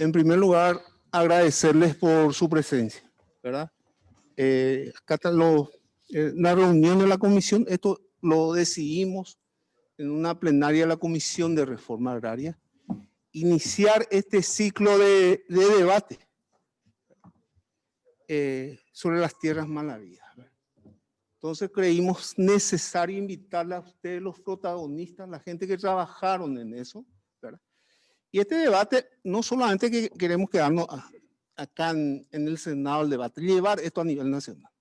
en primer lugar, agradecerles por su presencia, ¿verdad? Acá está la reunión de la comisión, esto lo decidimos en una plenaria de la Comisión de Reforma Agraria, iniciar este ciclo de debate sobre las tierras malavidas. Entonces creímos necesario invitarle a ustedes, los protagonistas, la gente que trabajaron en eso, ¿verdad? Y este debate, no solamente que queremos quedarnos acá en el Senado, el debate, llevar esto a nivel nacional.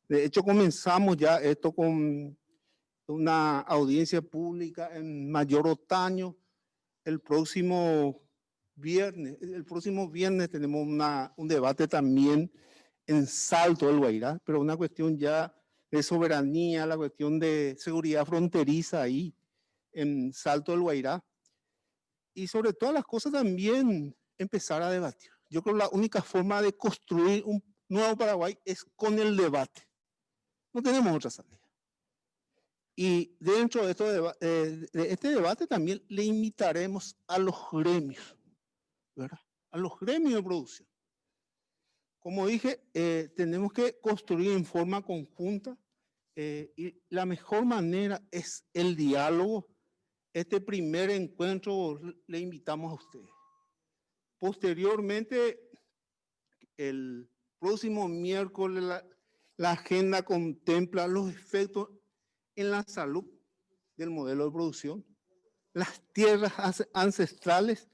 De hecho, comenzamos ya esto con una audiencia pública en Mayor Otaño. El próximo viernes tenemos un debate también en Salto del Guairá, pero una cuestión ya de soberanía, la cuestión de seguridad fronteriza ahí en Salto del Guairá. Y sobre todas las cosas también empezar a debatir. Yo creo que la única forma de construir un nuevo Paraguay es con el debate. No tenemos otra salida. Y dentro de este debate también le invitaremos a los gremios, ¿verdad? A los gremios de producción. Como dije, tenemos que construir en forma conjunta y la mejor manera es el diálogo. Este primer encuentro le invitamos a ustedes. Posteriormente, el próximo miércoles, la agenda contempla los efectos en la salud del modelo de producción, las tierras ancestrales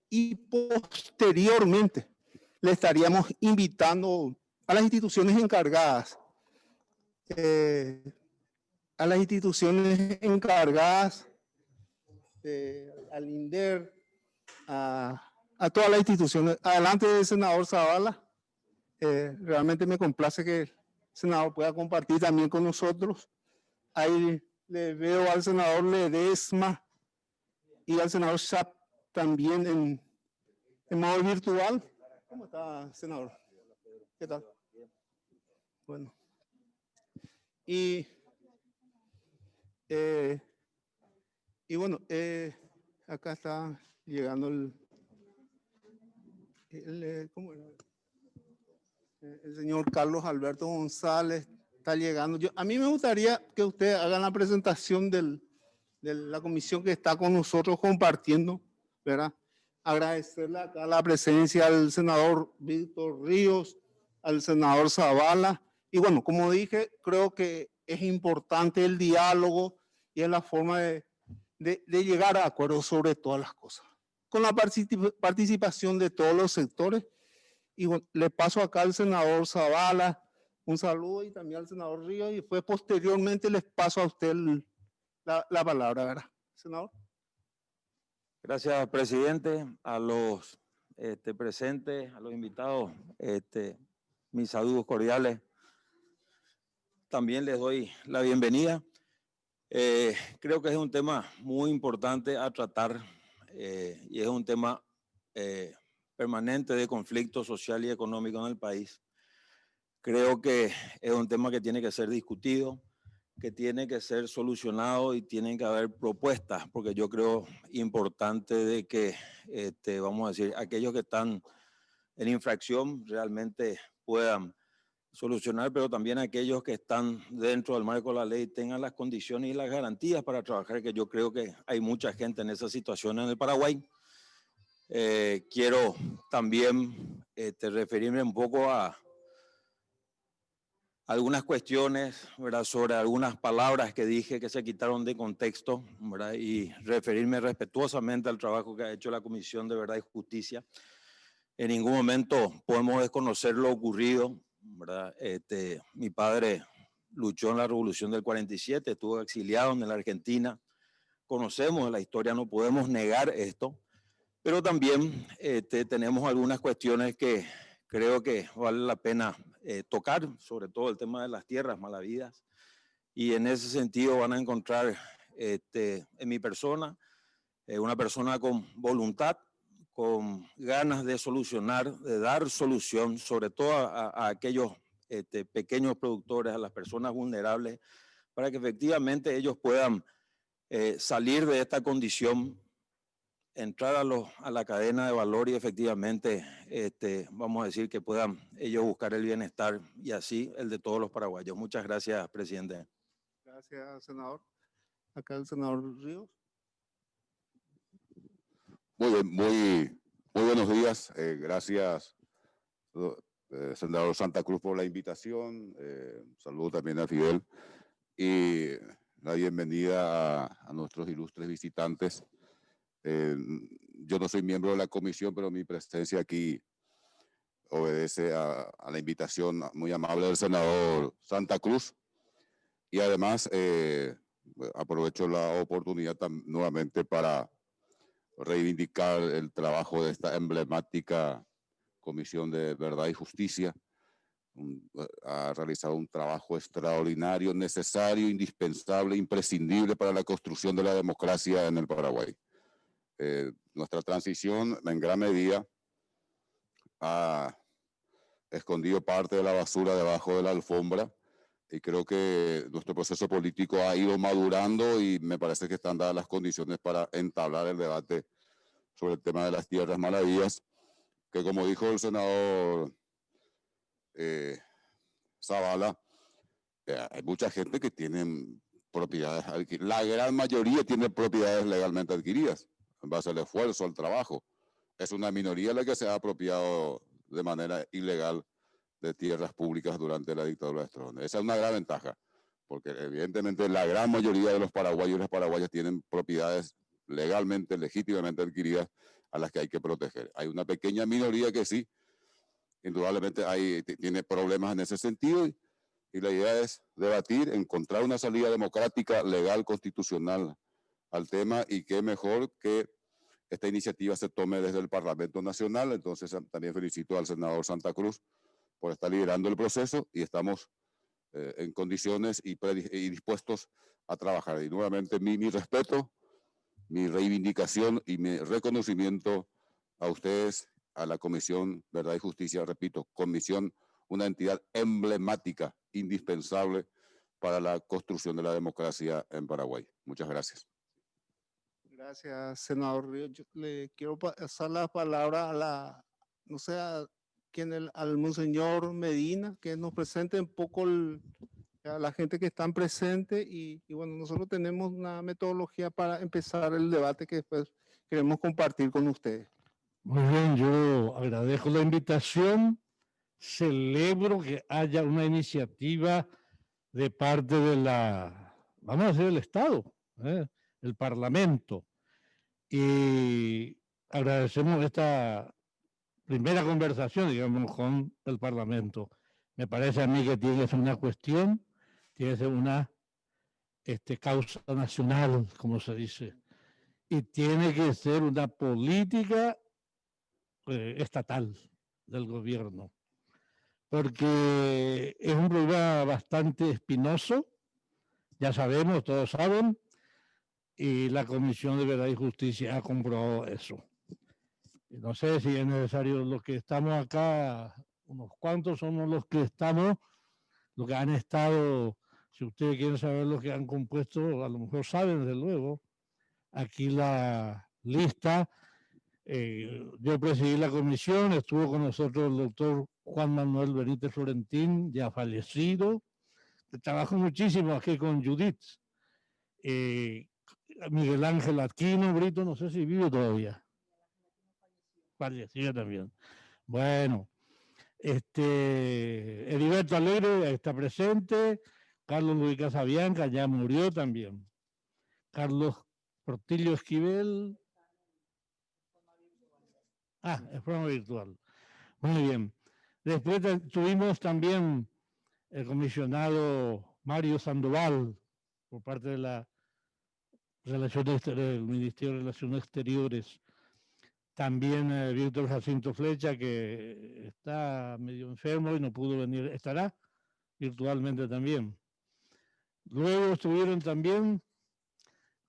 y posteriormente le estaríamos invitando a las instituciones encargadas, al INDER, a todas las instituciones. Adelante, senador Zavala. Realmente me complace que el senador pueda compartir también con nosotros. Ahí le veo al senador Ledesma y al senador Schaap también en modo virtual. ¿Cómo está, senador? ¿Qué tal? Bueno. Y bueno, acá está llegando ¿cómo era? El señor Carlos Alberto González está llegando. A mí me gustaría que ustedes hagan la presentación de la comisión que está con nosotros compartiendo, ¿verdad? Agradecerle acá la presencia al senador Víctor Ríos, al senador Zavala. Y bueno, como dije, creo que es importante el diálogo y es la forma de llegar a acuerdos sobre todas las cosas, con la participación de todos los sectores. Y bueno, le paso acá al senador Zavala un saludo y también al senador Ríos, y después posteriormente les paso a usted la palabra, ¿verdad, senador? Gracias, presidente. A los presentes, a los invitados, mis saludos cordiales. También les doy la bienvenida. Creo que es un tema muy importante a tratar y es un tema permanente de conflicto social y económico en el país. Creo que es un tema que tiene que ser discutido, que tiene que ser solucionado y tienen que haber propuestas, porque yo creo importante de que, vamos a decir, aquellos que están en infracción realmente puedan solucionar, pero también aquellos que están dentro del marco de la ley tengan las condiciones y las garantías para trabajar, que yo creo que hay mucha gente en esa situación en el Paraguay. Quiero también referirme un poco a algunas cuestiones, ¿verdad?, sobre algunas palabras que dije que se quitaron de contexto, ¿verdad?, y referirme respetuosamente al trabajo que ha hecho la Comisión de Verdad y Justicia. En ningún momento podemos desconocer lo ocurrido, ¿verdad? Mi padre luchó en la Revolución del 47, estuvo exiliado en la Argentina. Conocemos la historia, no podemos negar esto, pero también tenemos algunas cuestiones que creo que vale la pena tocar, sobre todo el tema de las tierras malavidas. Y en ese sentido van a encontrar en mi persona una persona con voluntad, con ganas de solucionar, de dar solución, sobre todo a aquellos pequeños productores, a las personas vulnerables, para que efectivamente ellos puedan salir de esta condición entrar a la cadena de valor y efectivamente, vamos a decir, que puedan ellos buscar el bienestar y así el de todos los paraguayos. Muchas gracias, presidente. Gracias, senador. Acá el senador Ríos. Muy bien, muy buenos días. Gracias, senador Santa Cruz, por la invitación. Saludo también a Fidel y la bienvenida a nuestros ilustres visitantes. Yo no soy miembro de la comisión, pero mi presencia aquí obedece a la invitación muy amable del senador Santa Cruz. Y además aprovecho la oportunidad nuevamente para reivindicar el trabajo de esta emblemática Comisión de Verdad y Justicia. Ha realizado un trabajo extraordinario, necesario, indispensable, imprescindible para la construcción de la democracia en el Paraguay. Nuestra transición en gran medida ha escondido parte de la basura debajo de la alfombra y creo que nuestro proceso político ha ido madurando y me parece que están dadas las condiciones para entablar el debate sobre el tema de las tierras malavías, que como dijo el senador Zavala, hay mucha gente que tiene propiedades adquiridas. La gran mayoría tiene propiedades legalmente adquiridas en base al esfuerzo, al trabajo. Es una minoría la que se ha apropiado de manera ilegal de tierras públicas durante la dictadura de Stroessner. Esa es una gran ventaja, porque evidentemente la gran mayoría de los paraguayos y las paraguayas tienen propiedades legalmente, legítimamente adquiridas a las que hay que proteger. Hay una pequeña minoría que sí, indudablemente tiene problemas en ese sentido y la idea es debatir, encontrar una salida democrática, legal, constitucional al tema y qué mejor que esta iniciativa se tome desde el Parlamento Nacional. Entonces también felicito al senador Santa Cruz por estar liderando el proceso y estamos en condiciones y dispuestos a trabajar. Y nuevamente mi respeto, mi reivindicación y mi reconocimiento a ustedes, a la Comisión Verdad y Justicia, repito, comisión, una entidad emblemática, indispensable para la construcción de la democracia en Paraguay. Muchas gracias. Gracias, senador Ríos. Yo le quiero pasar la palabra a no sé, al monseñor Medina, que nos presente un poco a la gente que están presente y bueno, nosotros tenemos una metodología para empezar el debate que después queremos compartir con ustedes. Muy bien, yo agradezco la invitación, celebro que haya una iniciativa de parte de vamos a decir, el Estado, el Parlamento, y agradecemos esta primera conversación, digamos, con el Parlamento. Me parece a mí que tiene que ser una cuestión, tiene que ser una causa nacional, como se dice, y tiene que ser una política estatal del gobierno, porque es un problema bastante espinoso, ya sabemos, todos saben, y la Comisión de Verdad y Justicia ha comprobado eso. No sé si es necesario, los que estamos acá, unos cuantos somos los que estamos, los que han estado, si ustedes quieren saber los que han compuesto, a lo mejor saben desde luego, aquí la lista. Yo presidí la comisión, estuvo con nosotros el doctor Juan Manuel Benítez Florentín, ya fallecido. Trabajó muchísimo aquí con Judith. Miguel Ángel Aquino Brito, no sé si vive todavía. Falleció también. Bueno, Heriberto Alegre está presente, Carlos Luis Casabianca ya murió también. Carlos Portillo Esquivel. En forma virtual. Muy bien. Después tuvimos también el comisionado Mario Sandoval por parte de del Ministerio de Relaciones Exteriores. También Víctor Jacinto Flecha, que está medio enfermo y no pudo venir, estará virtualmente también. Luego estuvieron también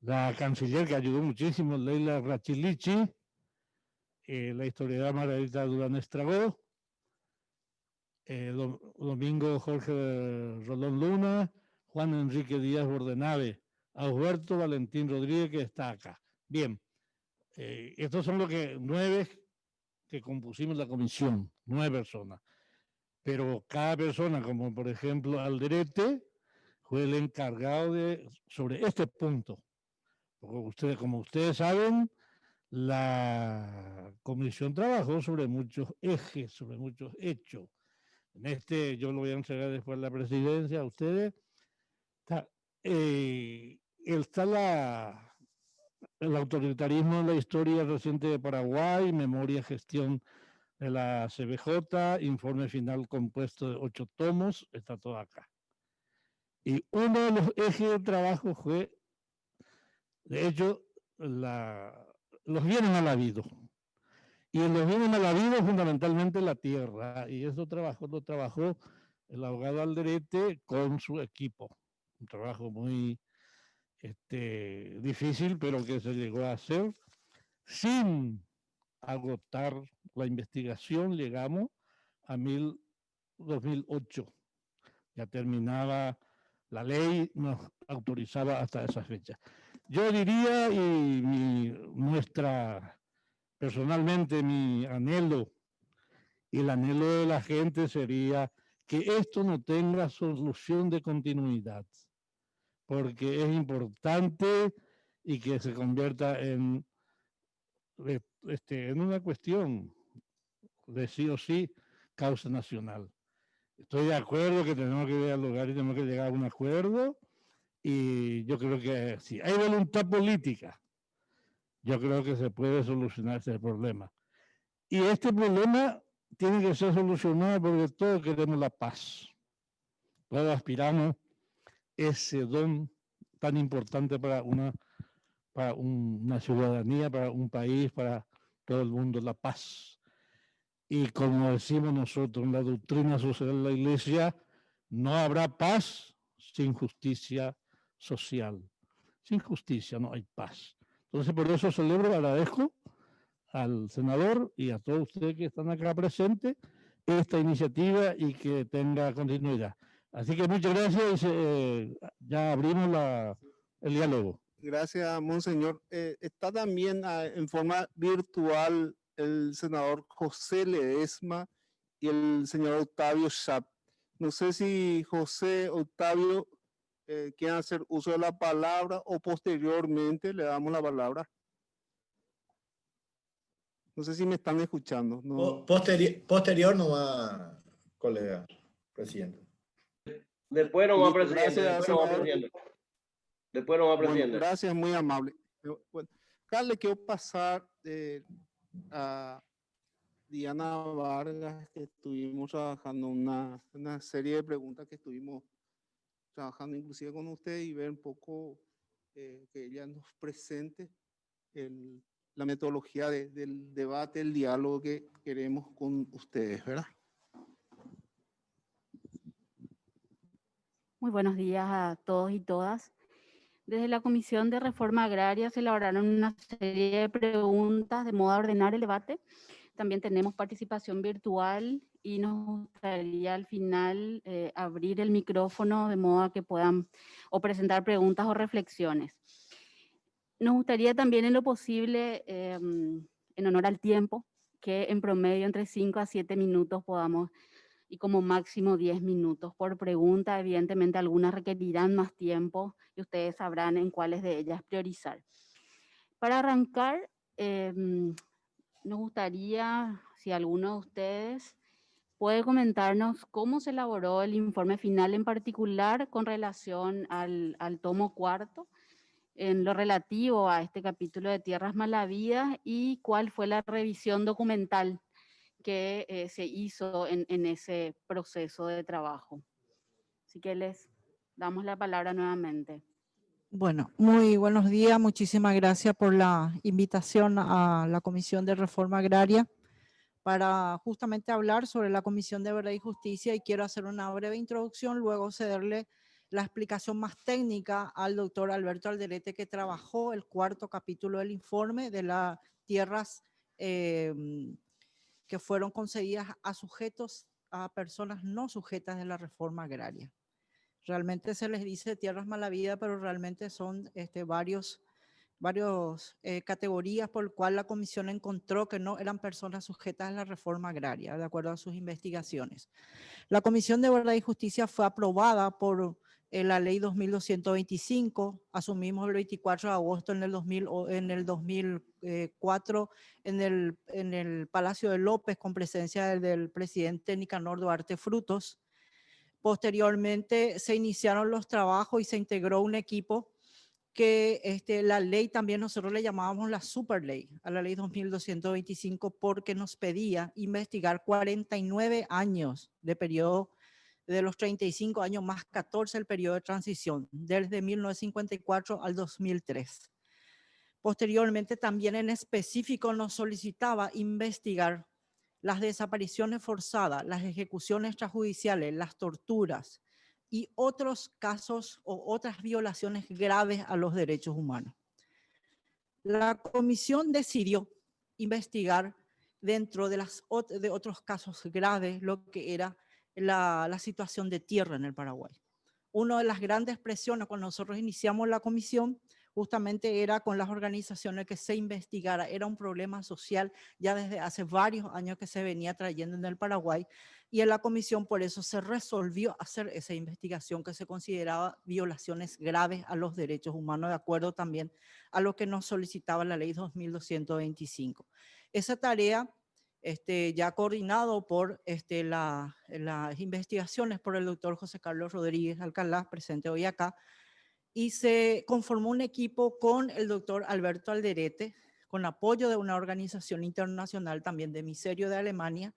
la canciller que ayudó muchísimo, Leila Rachilichi, la historiadora Margarita Durán Estragó, Domingo Jorge Rolón Luna, Juan Enrique Díaz Bordenave, Alberto Valentín Rodríguez, que está acá. Bien, Estos son los 9 que compusimos la comisión, 9 personas. Pero cada persona, como por ejemplo Alderete, fue el encargado sobre este punto. Porque como ustedes saben, la comisión trabajó sobre muchos ejes, sobre muchos hechos. En yo lo voy a entregar después a la presidencia a ustedes. Está el autoritarismo en la historia reciente de Paraguay, memoria, gestión de la CBJ, informe final compuesto de 8 tomos, está todo acá. Y uno de los ejes de trabajo fue, de hecho, los bienes mal habidos. Y en los bienes mal habidos, fundamentalmente la tierra. Y eso lo trabajó el abogado Alderete con su equipo. Un trabajo muy difícil, pero que se llegó a hacer sin agotar la investigación. Llegamos a 2008. Ya terminaba la ley, nos autorizaba hasta esa fecha. Yo diría, personalmente, mi anhelo y el anhelo de la gente sería que esto no tenga solución de continuidad, porque es importante y que se convierta en una cuestión de sí o sí causa nacional. Estoy de acuerdo que tenemos que dialogar y tenemos que llegar a un acuerdo, y yo creo que si hay voluntad política, yo creo que se puede solucionar este problema. Y este problema tiene que ser solucionado porque todos queremos la paz. Todos aspiramos ese don tan importante para una ciudadanía, para un país, para todo el mundo, la paz. Y como decimos nosotros en la doctrina social de la Iglesia, no habrá paz sin justicia social. Sin justicia no hay paz. Entonces, por eso celebro, agradezco al senador y a todos ustedes que están acá presentes esta iniciativa y que tenga continuidad. Así que muchas gracias y ya abrimos el diálogo. Gracias, monseñor. Está también en forma virtual el senador José Ledesma y el señor Octavio Schaap. No sé si José, Octavio, quieren hacer uso de la palabra o posteriormente le damos la palabra. No sé si me están escuchando. No. Posterior nomás, colega presidente. Después nomás, presidente. Gracias, Después nomás, presidente. Bueno, gracias, muy amable. Bueno, acá le quiero pasar a Diana Vargas, que estuvimos trabajando una serie de preguntas que estuvimos trabajando inclusive con usted, y ver un poco que ella nos presente la metodología del debate, el diálogo que queremos con ustedes, ¿verdad? Muy buenos días a todos y todas. Desde la Comisión de Reforma Agraria se elaboraron una serie de preguntas de modo a ordenar el debate. También tenemos participación virtual y nos gustaría al final abrir el micrófono de modo a que puedan o presentar preguntas o reflexiones. Nos gustaría también, en lo posible, en honor al tiempo, que en promedio entre 5 a 7 minutos podamos, y como máximo 10 minutos por pregunta. Evidentemente algunas requerirán más tiempo y ustedes sabrán en cuáles de ellas priorizar. Para arrancar, nos gustaría, si alguno de ustedes puede comentarnos cómo se elaboró el informe final, en particular con relación al tomo 4, en lo relativo a este capítulo de tierras mal habidas, y cuál fue la revisión documental que se hizo en ese proceso de trabajo. Así que les damos la palabra nuevamente. Bueno, muy buenos días. Muchísimas gracias por la invitación a la Comisión de Reforma Agraria para justamente hablar sobre la Comisión de Verdad y Justicia, y quiero hacer una breve introducción, luego cederle la explicación más técnica al doctor Alberto Alderete, que trabajó el 4º capítulo del informe de las tierras que fueron concedidas a personas no sujetas de la reforma agraria. Realmente se les dice tierras mal habidas, pero realmente son varios categorías por las cuales la comisión encontró que no eran personas sujetas a la reforma agraria, de acuerdo a sus investigaciones. La Comisión de Verdad y Justicia fue aprobada por la ley 2225, asumimos el 24 de agosto en el 2004 en el Palacio de López con presencia del presidente Nicanor Duarte Frutos. Posteriormente se iniciaron los trabajos y se integró un equipo que la ley también nosotros le llamábamos la superley, a la ley 2225, porque nos pedía investigar 49 años de periodo, de los 35 años más 14 el periodo de transición, desde 1954 al 2003. Posteriormente también en específico nos solicitaba investigar las desapariciones forzadas, las ejecuciones extrajudiciales, las torturas y otros casos o otras violaciones graves a los derechos humanos. La comisión decidió investigar dentro de otros casos graves lo que era la situación de tierra en el Paraguay. Una de las grandes presiones cuando nosotros iniciamos la comisión justamente era con las organizaciones que se investigara. Era un problema social ya desde hace varios años que se venía trayendo en el Paraguay y en la comisión por eso se resolvió hacer esa investigación que se consideraba violaciones graves a los derechos humanos, de acuerdo también a lo que nos solicitaba la ley 2225. Esa tarea ya coordinado por las investigaciones por el doctor José Carlos Rodríguez Alcalá, presente hoy acá, y se conformó un equipo con el doctor Alberto Alderete, con apoyo de una organización internacional también de Ministerio de Alemania,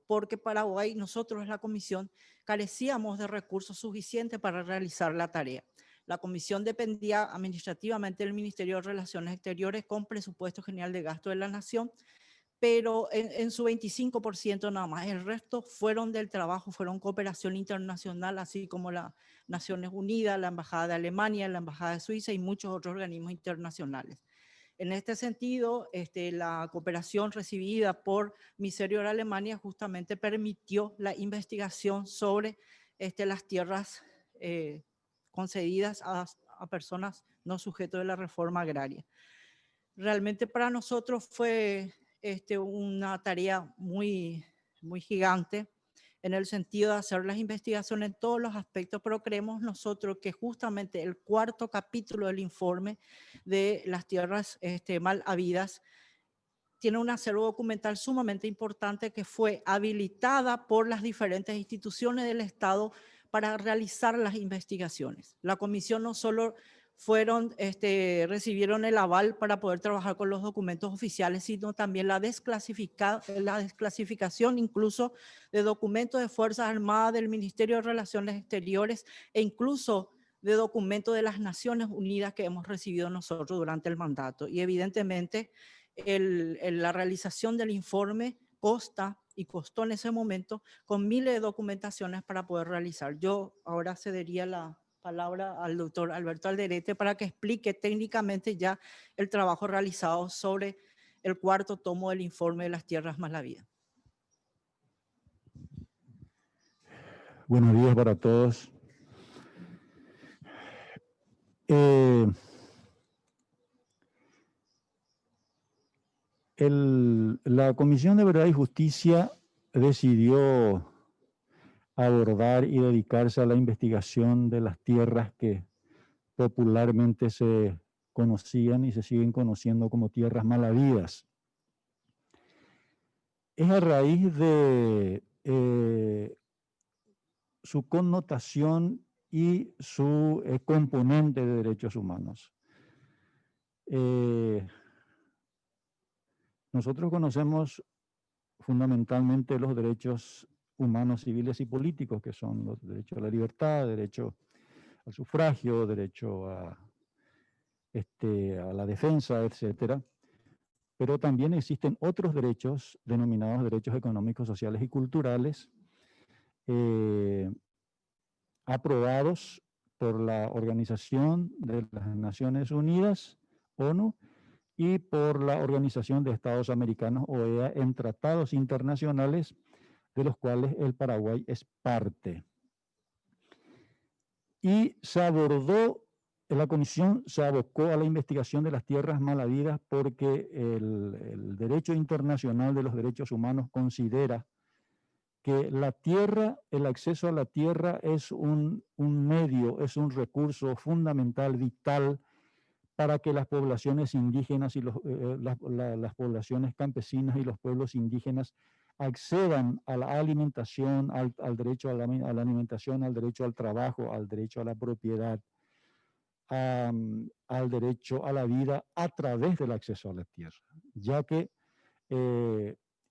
porque Paraguay, nosotros la comisión, carecíamos de recursos suficientes para realizar la tarea. La comisión dependía administrativamente del Ministerio de Relaciones Exteriores con presupuesto general de gasto de la Nación, pero en su 25% nada más. El resto fueron del trabajo, fueron cooperación internacional, así como las Naciones Unidas, la Embajada de Alemania, la Embajada de Suiza y muchos otros organismos internacionales. En este sentido, la cooperación recibida por Ministerio de Alemania justamente permitió la investigación sobre las tierras concedidas a personas no sujetas de la reforma agraria. Realmente para nosotros fue una tarea muy gigante en el sentido de hacer las investigaciones en todos los aspectos, pero creemos nosotros que justamente el cuarto capítulo del informe de las tierras mal habidas tiene un acervo documental sumamente importante que fue habilitada por las diferentes instituciones del Estado para realizar las investigaciones. La comisión no solo recibieron el aval para poder trabajar con los documentos oficiales, sino también la desclasificación incluso de documentos de Fuerzas Armadas, del Ministerio de Relaciones Exteriores e incluso de documentos de las Naciones Unidas que hemos recibido nosotros durante el mandato. Y evidentemente la realización del informe costó en ese momento con miles de documentaciones para poder realizar. Yo ahora cedería la palabra al doctor Alberto Alderete para que explique técnicamente ya el trabajo realizado sobre el cuarto tomo del informe de las tierras mal habidas. Buenos días para todos. La Comisión de Verdad y Justicia decidió abordar y dedicarse a la investigación de las tierras que popularmente se conocían y se siguen conociendo como tierras mal habidas. Es a raíz de su connotación y su componente de derechos humanos. Nosotros conocemos fundamentalmente los derechos humanos, civiles y políticos, que son los derechos a la libertad, derecho al sufragio, derecho a la defensa, etcétera. Pero también existen otros derechos denominados derechos económicos, sociales y culturales, aprobados por la Organización de las Naciones Unidas, ONU, y por la Organización de Estados Americanos, OEA, en tratados internacionales de los cuales el Paraguay es parte. Y se abordó la comisión se abocó a la investigación de las tierras mal habidas porque el derecho internacional de los derechos humanos considera que la tierra, el acceso a la tierra es un medio, es un recurso fundamental, vital, para que las poblaciones indígenas y las poblaciones campesinas y los pueblos indígenas accedan a la alimentación, al derecho a la alimentación, al derecho al trabajo, al derecho a la propiedad, al derecho a la vida a través del acceso a la tierra, ya que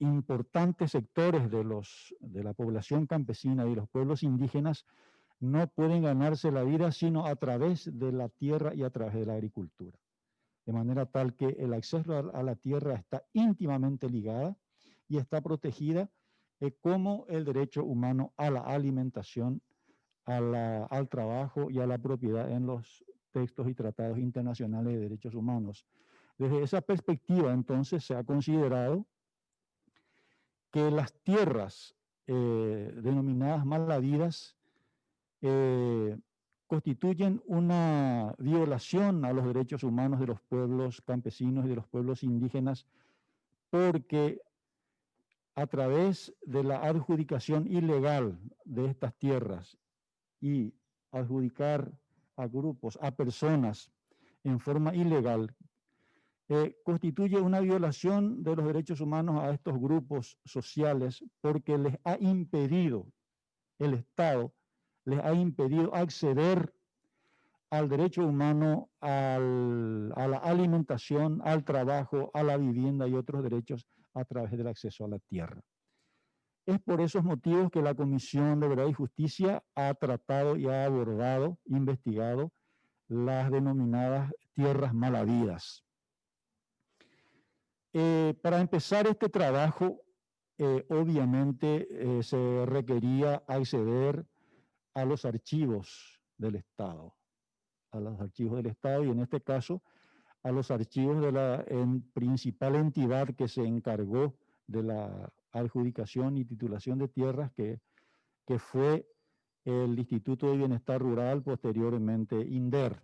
importantes sectores de la población campesina y los pueblos indígenas no pueden ganarse la vida sino a través de la tierra y a través de la agricultura. De manera tal que el acceso a la tierra está íntimamente ligada y está protegida como el derecho humano a la alimentación, al trabajo y a la propiedad en los textos y tratados internacionales de derechos humanos. Desde esa perspectiva, entonces, se ha considerado que las tierras denominadas mal habidas constituyen una violación a los derechos humanos de los pueblos campesinos y de los pueblos indígenas, porque a través de la adjudicación ilegal de estas tierras y adjudicar a grupos, a personas en forma ilegal, constituye una violación de los derechos humanos a estos grupos sociales porque les ha impedido, el Estado les ha impedido acceder al derecho humano, a la alimentación, al trabajo, a la vivienda y otros derechos a través del acceso a la tierra. Es por esos motivos que la Comisión de Verdad y Justicia ha tratado y ha abordado, investigado las denominadas tierras mal habidas. Para empezar este trabajo, obviamente se requería acceder a los archivos del Estado, y en este caso a los archivos de la principal entidad que se encargó de la adjudicación y titulación de tierras, que fue el Instituto de Bienestar Rural, posteriormente INDER.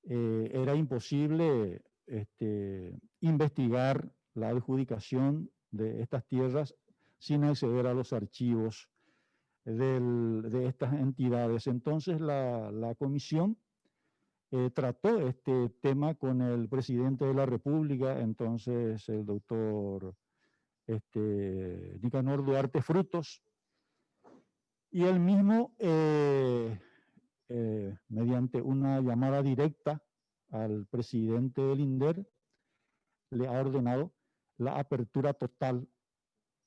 Era imposible investigar la adjudicación de estas tierras sin acceder a los archivos de estas entidades. Entonces la comisión trató este tema con el presidente de la República, entonces el doctor Nicanor Duarte Frutos, y él mismo, mediante una llamada directa al presidente del INDER, le ha ordenado la apertura total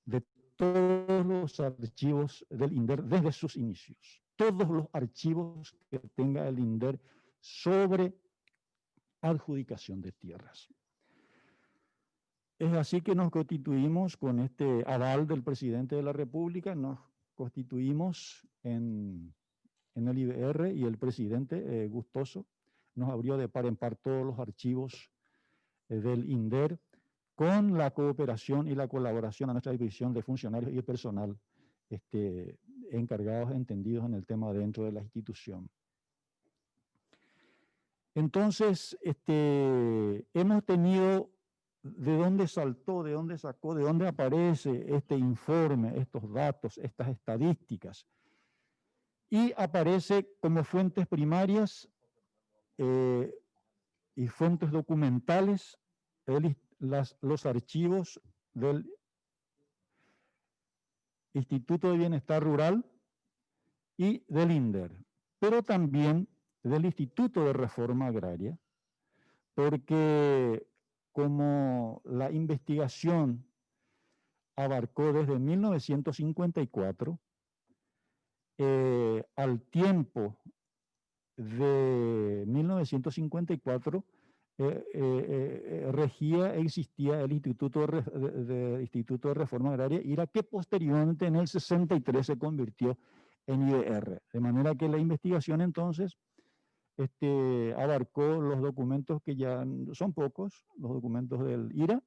de todos los archivos del INDER desde sus inicios. Todos los archivos que tenga el INDER sobre adjudicación de tierras. Es así que nos constituimos con este aval del presidente de la República, nos constituimos en el IBR, y el presidente gustoso nos abrió de par en par todos los archivos del INDER, con la cooperación y la colaboración a nuestra división de funcionarios y personal encargados, entendidos en el tema dentro de la institución. Entonces, hemos tenido de dónde saltó, de dónde sacó, de dónde aparece este informe, estos datos, estas estadísticas. Y aparece como fuentes primarias y fuentes documentales los archivos del Instituto de Bienestar Rural y del INDER, pero también del Instituto de Reforma Agraria, porque como la investigación abarcó desde 1954, al tiempo de 1954, existía el Instituto de Reforma Agraria IRA, que posteriormente en el 63 se convirtió en IDR. De manera que la investigación entonces abarcó los documentos que ya son pocos, los documentos del IRA,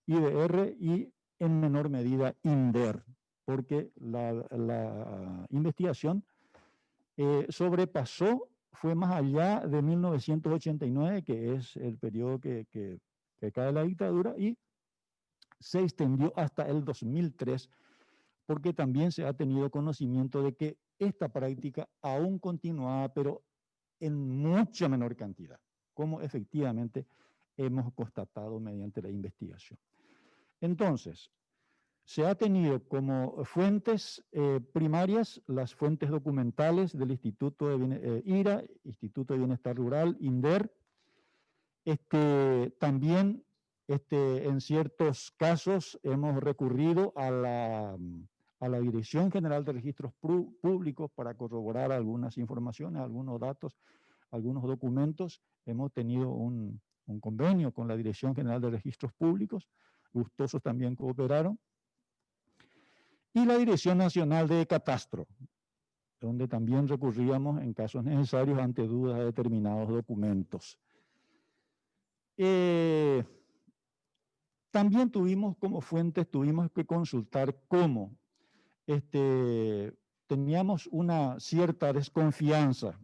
IDR y en menor medida INDER, porque la investigación sobrepasó fue más allá de 1989, que es el periodo que cae la dictadura, y se extendió hasta el 2003, porque también se ha tenido conocimiento de que esta práctica aún continuaba, pero en mucha menor cantidad, como efectivamente hemos constatado mediante la investigación. Entonces, se ha tenido como fuentes primarias las fuentes documentales del Instituto de IRA, Instituto de Bienestar Rural, INDER. También en ciertos casos hemos recurrido a la Dirección General de Registros Públicos para corroborar algunas informaciones, algunos datos, algunos documentos. Hemos tenido un convenio con la Dirección General de Registros Públicos, gustosos también cooperaron, y la Dirección Nacional de Catastro, donde también recurríamos en casos necesarios ante dudas de determinados documentos. También tuvimos como fuentes, tuvimos que consultar cómo teníamos una cierta desconfianza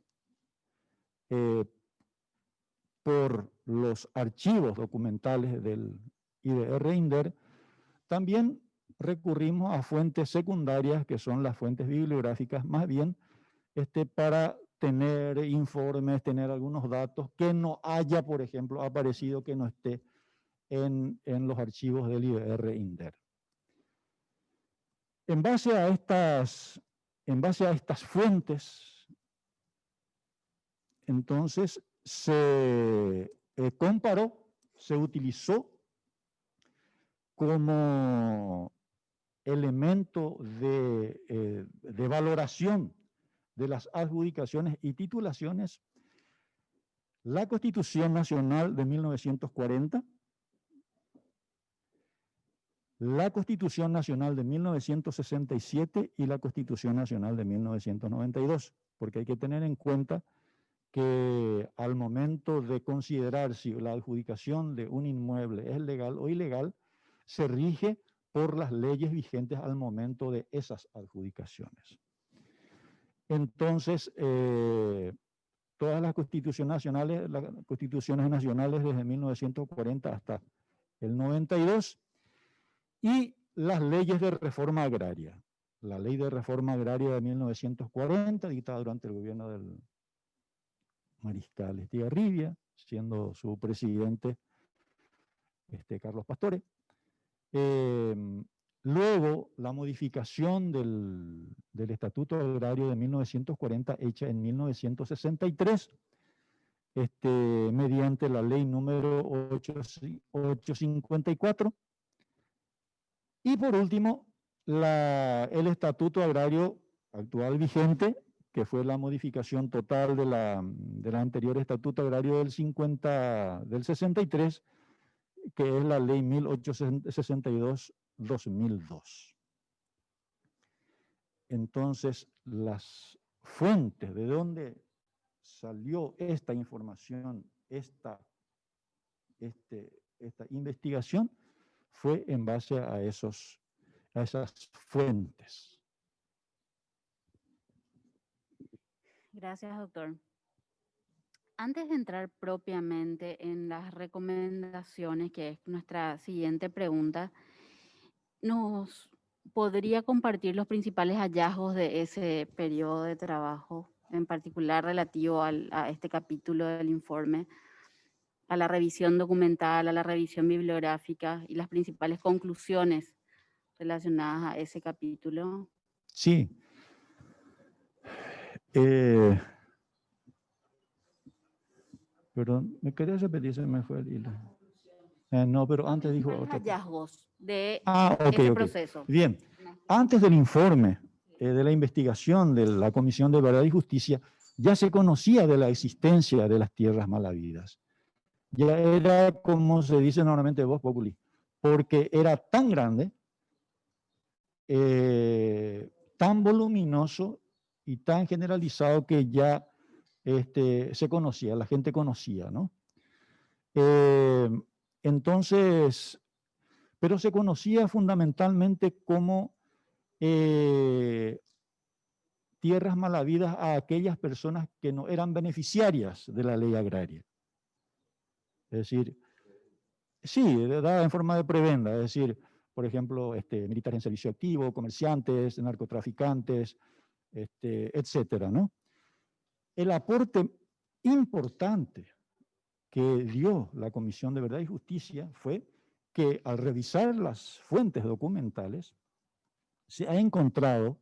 por los archivos documentales del IDR-INDER. También recurrimos a fuentes secundarias, que son las fuentes bibliográficas, más bien para tener informes, tener algunos datos que no haya, por ejemplo, aparecido, que no esté en los archivos del IDR-INDER. En base a estas fuentes, entonces se comparó, se utilizó como elemento de valoración de las adjudicaciones y titulaciones la Constitución Nacional de 1940, la Constitución Nacional de 1967 y la Constitución Nacional de 1992, porque hay que tener en cuenta que al momento de considerar si la adjudicación de un inmueble es legal o ilegal, se rige por las leyes vigentes al momento de esas adjudicaciones. Entonces, todas las constituciones nacionales desde 1940 hasta el 92, y las leyes de reforma agraria. La ley de reforma agraria de 1940, dictada durante el gobierno del mariscal Estigarribia, siendo su presidente Carlos Pastore. Luego, la modificación del Estatuto Agrario de 1940, hecha en 1963, mediante la ley número 854. Y por último, el Estatuto Agrario actual vigente, que fue la modificación total de la anterior Estatuto Agrario del 63, que es la ley 1862-2002. Entonces, las fuentes de donde salió esta información, esta investigación, fue en base a esas fuentes. Gracias, doctor. Antes de entrar propiamente en las recomendaciones, que es nuestra siguiente pregunta, ¿nos podría compartir los principales hallazgos de ese periodo de trabajo, en particular relativo a este capítulo del informe, a la revisión documental, a la revisión bibliográfica y las principales conclusiones relacionadas a ese capítulo? Sí. Perdón, ¿me querías repetir? Se me fue el hilo. No, pero antes dijo otra. Hallazgos de ese proceso. Bien, antes del informe de la investigación de la Comisión de Verdad y Justicia, ya se conocía de la existencia de las tierras mal habidas. Ya era, como se dice normalmente, vox populi, porque era tan grande, tan voluminoso y tan generalizado que ya se conocía, la gente conocía, ¿no? Entonces, pero se conocía fundamentalmente como tierras mal habidas a aquellas personas que no eran beneficiarias de la ley agraria. Es decir, sí, dada en forma de prebenda, es decir, por ejemplo, militares en servicio activo, comerciantes, narcotraficantes, etcétera, ¿no? El aporte importante que dio la Comisión de Verdad y Justicia fue que al revisar las fuentes documentales se ha encontrado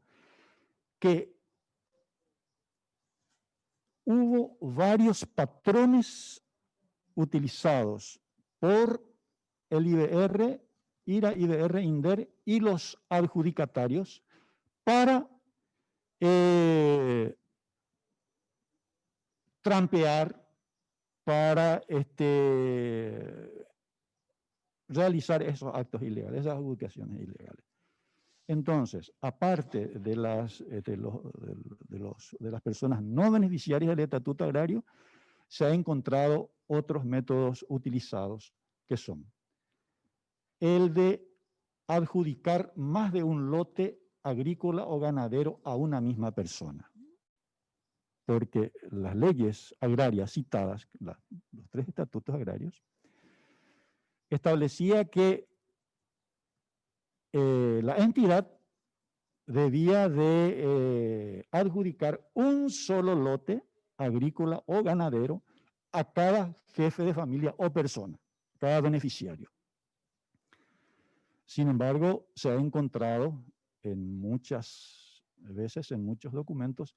que hubo varios patrones utilizados por el IBR, IRA, IBR, INDER y los adjudicatarios para trampear, para realizar esos actos ilegales, esas adjudicaciones ilegales. Entonces, aparte de las personas no beneficiarias del estatuto agrario, se han encontrado otros métodos utilizados, que son el de adjudicar más de un lote agrícola o ganadero a una misma persona. Porque las leyes agrarias citadas, los 3 estatutos agrarios, establecía que la entidad debía de adjudicar un solo lote agrícola o ganadero a cada jefe de familia o persona, cada beneficiario. Sin embargo, se ha encontrado en muchas veces, en muchos documentos,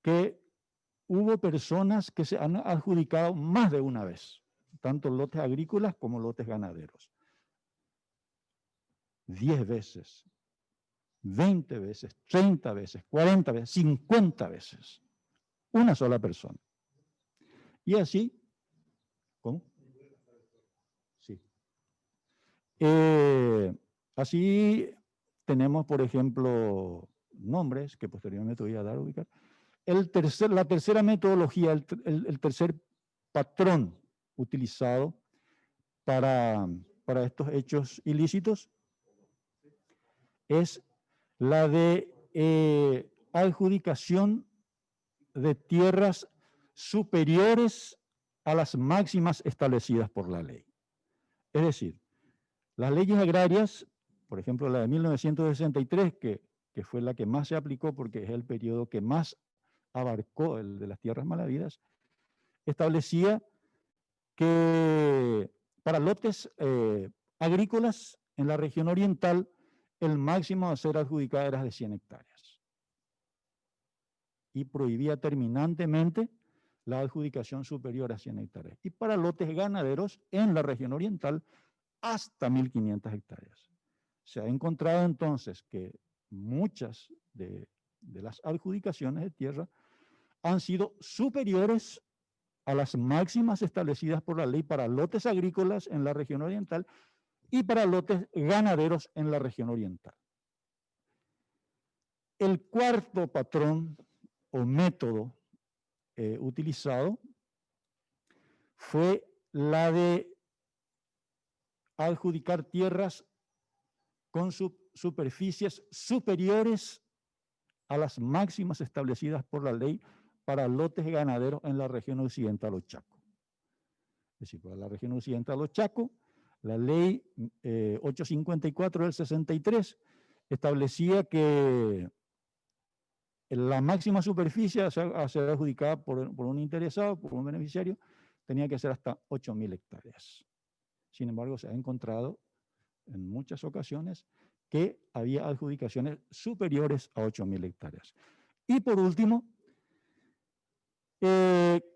que hubo personas que se han adjudicado más de una vez, tanto lotes agrícolas como lotes ganaderos. 10 veces, 20 veces, 30 veces, 40 veces, 50 veces. Una sola persona. Y así, ¿cómo? Sí. Así tenemos, por ejemplo, nombres que posteriormente voy a dar a ubicar. La tercera metodología, el tercer patrón utilizado para estos hechos ilícitos es la de adjudicación de tierras superiores a las máximas establecidas por la ley. Es decir, las leyes agrarias, por ejemplo la de 1963, que fue la que más se aplicó porque es el periodo que más abarcó el de las tierras mal habidas, establecía que para lotes agrícolas en la región oriental, el máximo a ser adjudicado era de 100 hectáreas. Y prohibía terminantemente la adjudicación superior a 100 hectáreas. Y para lotes ganaderos en la región oriental, hasta 1.500 hectáreas. Se ha encontrado entonces que muchas de las adjudicaciones de tierra han sido superiores a las máximas establecidas por la ley para lotes agrícolas en la región oriental y para lotes ganaderos en la región oriental. El cuarto patrón o método utilizado fue la de adjudicar tierras con superficies superiores a las máximas establecidas por la ley para lotes ganaderos en la región occidental o Chaco. Es decir, para la región occidental o Chaco, la ley 854 del 63 establecía que la máxima superficie a ser adjudicada por un interesado, por un beneficiario, tenía que ser hasta 8.000 hectáreas. Sin embargo, se ha encontrado en muchas ocasiones que había adjudicaciones superiores a 8.000 hectáreas. Y por último,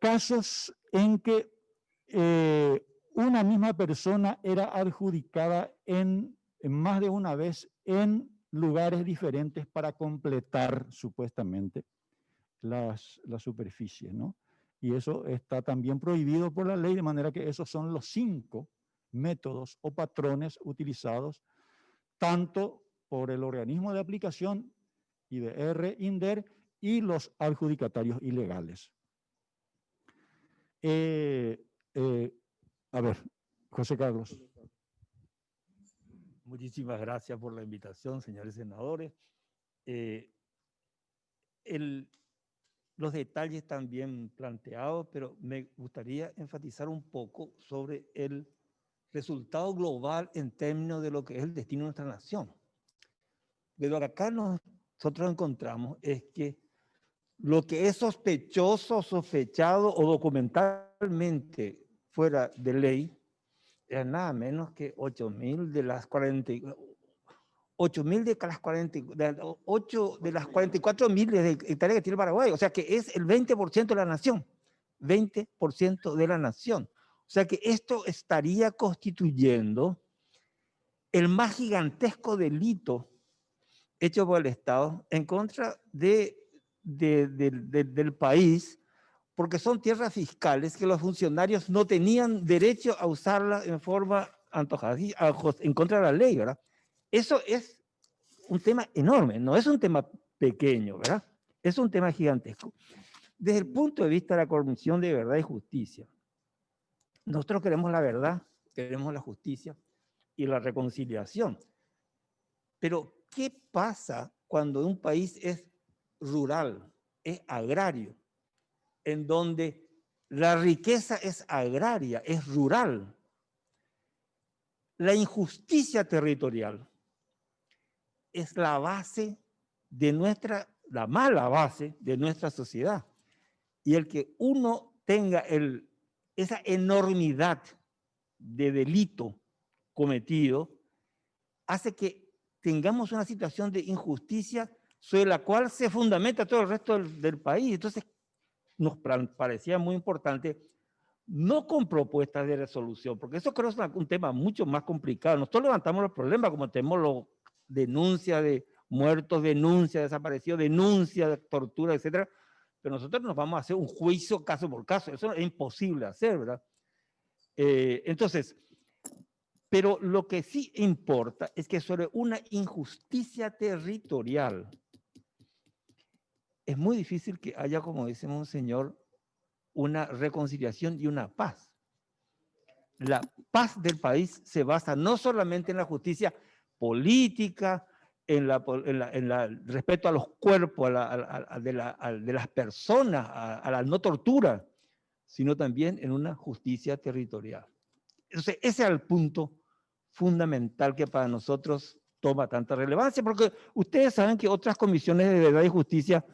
casos en que una misma persona era adjudicada en más de una vez en lugares diferentes para completar supuestamente las superficies, ¿no? Y eso está también prohibido por la ley, de manera que esos son los 5 métodos o patrones utilizados tanto por el organismo de aplicación, IBR, INDER, y los adjudicatarios ilegales. A ver, José Carlos. Muchísimas gracias por la invitación, señores senadores. los detalles están bien planteados, pero me gustaría enfatizar un poco sobre el resultado global en términos de lo que es el destino de nuestra nación. De lo que acá nosotros encontramos es que lo que es sospechoso, sospechado o documentalmente fuera de ley era nada menos que 8.000 de las 40, 8.000 de las 40, 8 de las 44.000 de hectáreas que tiene Paraguay. O sea que es el 20% de la nación. 20% de la nación. O sea que esto estaría constituyendo el más gigantesco delito hecho por el Estado en contra del país, porque son tierras fiscales que los funcionarios no tenían derecho a usarlas en forma antojadiza, en contra de la ley, ¿verdad? Eso es un tema enorme, no es un tema pequeño, ¿verdad? Es un tema gigantesco. Desde el punto de vista de la Comisión de Verdad y Justicia, nosotros queremos la verdad, queremos la justicia y la reconciliación. Pero, ¿qué pasa cuando un país es rural, es agrario, en donde la riqueza es agraria, es rural? La injusticia territorial es la base de la mala base de nuestra sociedad. Y el que uno tenga esa enormidad de delito cometido hace que tengamos una situación de injusticia sobre la cual se fundamenta todo el resto del país. Entonces, nos parecía muy importante, no con propuestas de resolución, porque eso creo que es un tema mucho más complicado. Nosotros levantamos los problemas, como tenemos denuncias de muertos, denuncias de desaparecidos, denuncias de tortura, etcétera, pero nosotros nos vamos a hacer un juicio caso por caso. Eso es imposible hacer, ¿verdad? Entonces, pero lo que sí importa es que sobre una injusticia territorial es muy difícil que haya, como dice Monseñor, una reconciliación y una paz. La paz del país se basa no solamente en la justicia política, en respeto a los cuerpos de las personas, a la no tortura, sino también en una justicia territorial. Entonces, ese es el punto fundamental que para nosotros toma tanta relevancia, porque ustedes saben que otras comisiones de verdad y justicia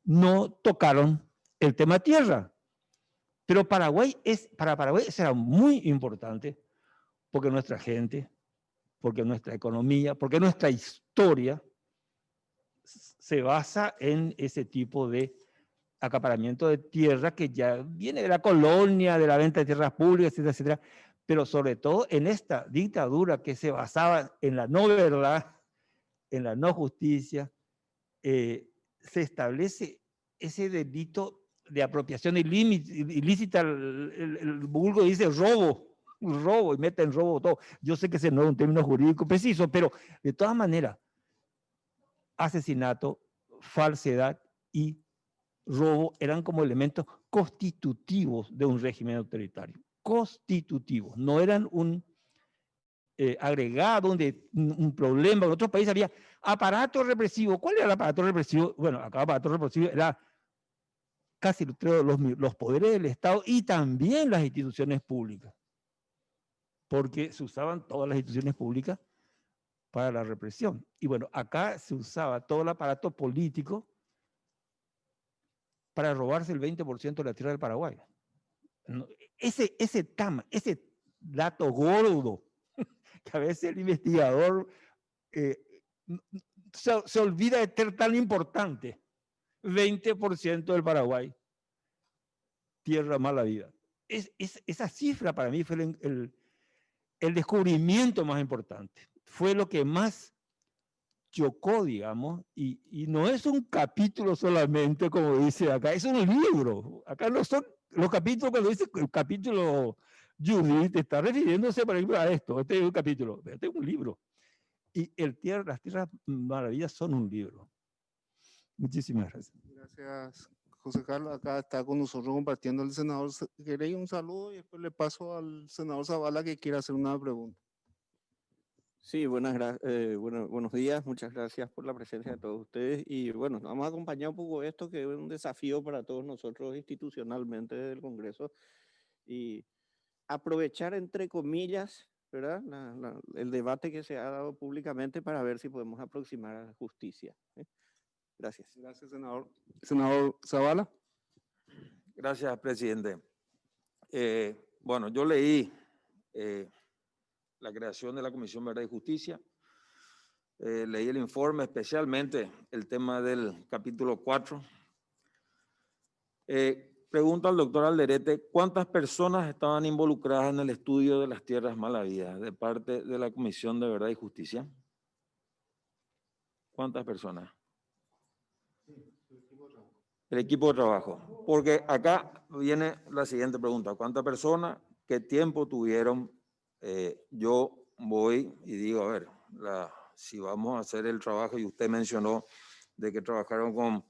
no tocaron el tema tierra. Pero para Paraguay será muy importante, porque nuestra gente, porque nuestra economía, porque nuestra historia se basa en ese tipo de acaparamiento de tierra que ya viene de la colonia, de la venta de tierras públicas, etcétera, etcétera, pero sobre todo en esta dictadura que se basaba en la no verdad, en la no justicia, se establece ese delito de apropiación ilícita, el vulgo dice robo, y mete en robo todo. Yo sé que ese no es un término jurídico preciso, pero de todas maneras, asesinato, falsedad y robo eran como elementos constitutivos de un régimen autoritario. Constitutivos, no eran un agregado, un problema. En otros países había aparato represivo. ¿Cuál era el aparato represivo? Bueno, acá el aparato represivo era casi los poderes del Estado y también las instituciones públicas, porque se usaban todas las instituciones públicas para la represión. Y bueno, acá se usaba todo el aparato político para robarse el 20% de la tierra del Paraguay. Ese dato gordo, que a veces el investigador se olvida de ser tan importante. 20% del Paraguay, tierra mala vida. Esa cifra para mí fue el descubrimiento más importante. Fue lo que más chocó, digamos, y no es un capítulo solamente, como dice acá, es un libro. Acá no son los capítulos, cuando dice el capítulo Judith, está refiriéndose, por ejemplo, a esto. Este es un capítulo, este es un libro. Y las tierras maravillas son un libro. Muchísimas gracias. Gracias, José Carlos. Acá está con nosotros compartiendo el senador Querey. Un saludo y después le paso al senador Zavala que quiera hacer una pregunta. Sí, buenos días, muchas gracias por la presencia de todos ustedes y bueno, vamos a acompañar un poco esto que es un desafío para todos nosotros institucionalmente del Congreso y aprovechar entre comillas, ¿verdad? El debate que se ha dado públicamente para ver si podemos aproximar a la justicia. Gracias. Gracias, senador. Senador Zavala. Gracias, presidente. Bueno, yo leí la creación de la Comisión Verdad y Justicia, leí el informe, especialmente el tema del capítulo 4. Pregunto al doctor Alderete, ¿cuántas personas estaban involucradas en el estudio de las tierras mal habidas de parte de la Comisión de Verdad y Justicia? ¿Cuántas personas? El equipo de trabajo. Porque acá viene la siguiente pregunta. ¿Cuántas personas? ¿Qué tiempo tuvieron? Yo voy y digo, a ver, si vamos a hacer el trabajo, y usted mencionó de que trabajaron con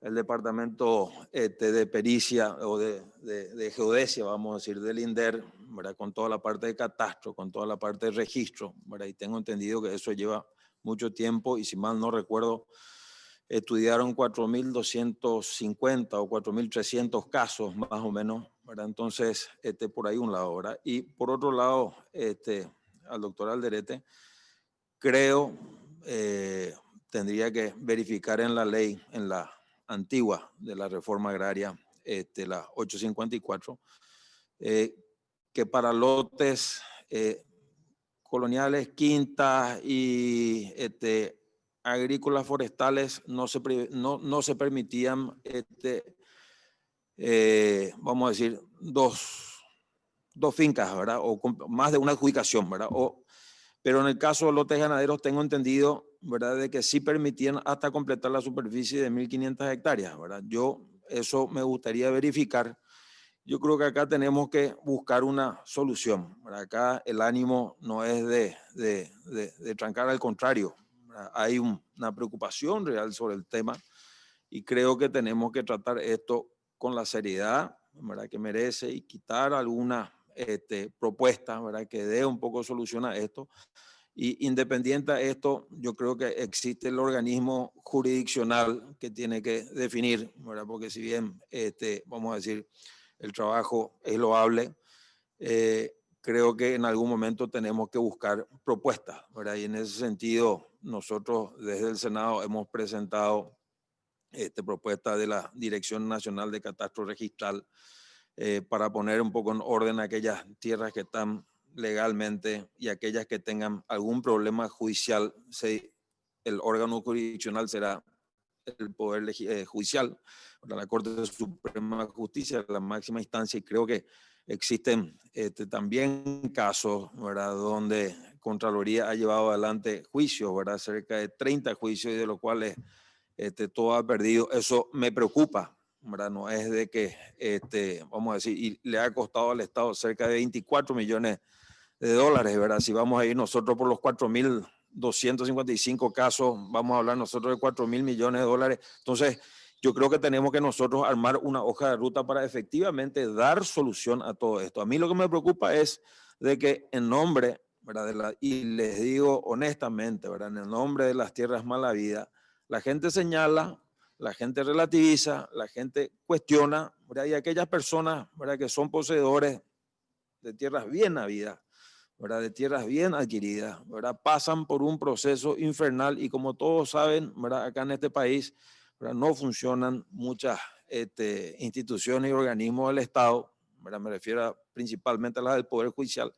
el departamento de pericia o de geodesia, vamos a decir, del INDER, ¿verdad? Con toda la parte de catastro, con toda la parte de registro, ¿verdad? Y tengo entendido que eso lleva mucho tiempo y si mal no recuerdo, estudiaron 4.250 o 4.300 casos más o menos, ¿verdad? Entonces, por ahí un lado, ¿verdad? Y por otro lado, al doctor Alderete, creo tendría que verificar en la ley, en la antigua de la reforma agraria, la 854, que para lotes coloniales, quintas y agrícolas forestales no se permitían, vamos a decir, dos fincas, ¿verdad? O más de una adjudicación, ¿verdad? Pero en el caso de lotes ganaderos tengo entendido, ¿verdad?, de que sí permitían hasta completar la superficie de 1.500 hectáreas, ¿verdad? Eso me gustaría verificar. Yo creo que acá tenemos que buscar una solución, ¿verdad? Acá el ánimo no es de trancar, al contrario, ¿verdad? Hay una preocupación real sobre el tema y creo que tenemos que tratar esto con la seriedad, ¿verdad?, que merece y quitar alguna propuesta, ¿verdad?, que dé un poco de solución a esto. Y independiente a esto, yo creo que existe el organismo jurisdiccional que tiene que definir, ¿verdad? Porque si bien, vamos a decir, el trabajo es loable, creo que en algún momento tenemos que buscar propuestas, ¿verdad? Y en ese sentido, nosotros desde el Senado hemos presentado propuesta de la Dirección Nacional de Catastro Registral para poner un poco en orden aquellas tierras que están legalmente y aquellas que tengan algún problema judicial, el órgano jurisdiccional será el Poder Judicial, la Corte Suprema de Justicia, la máxima instancia, y creo que existen también casos, ¿verdad?, donde Contraloría ha llevado adelante juicios, ¿verdad?, cerca de 30 juicios, y de los cuales todo ha perdido. Eso me preocupa, ¿verdad? No es de que, vamos a decir, y le ha costado al Estado cerca de 24 millones de dólares, ¿verdad? Si vamos a ir nosotros por los 4.255 casos, vamos a hablar nosotros de 4.000 millones de dólares. Entonces, yo creo que tenemos que nosotros armar una hoja de ruta para efectivamente dar solución a todo esto. A mí lo que me preocupa es de que en nombre, ¿verdad?, y les digo honestamente, ¿verdad?, en el nombre de las tierras mal habidas, la gente señala, la gente relativiza, la gente cuestiona, ¿verdad? Y aquellas personas, ¿verdad?, que son poseedores de tierras bien habidas, ¿verdad?, de tierras bien adquiridas, ¿verdad?, pasan por un proceso infernal y como todos saben, ¿verdad?, acá en este país, ¿verdad?, no funcionan muchas instituciones y organismos del Estado, ¿verdad?, me refiero principalmente a las del Poder Judicial,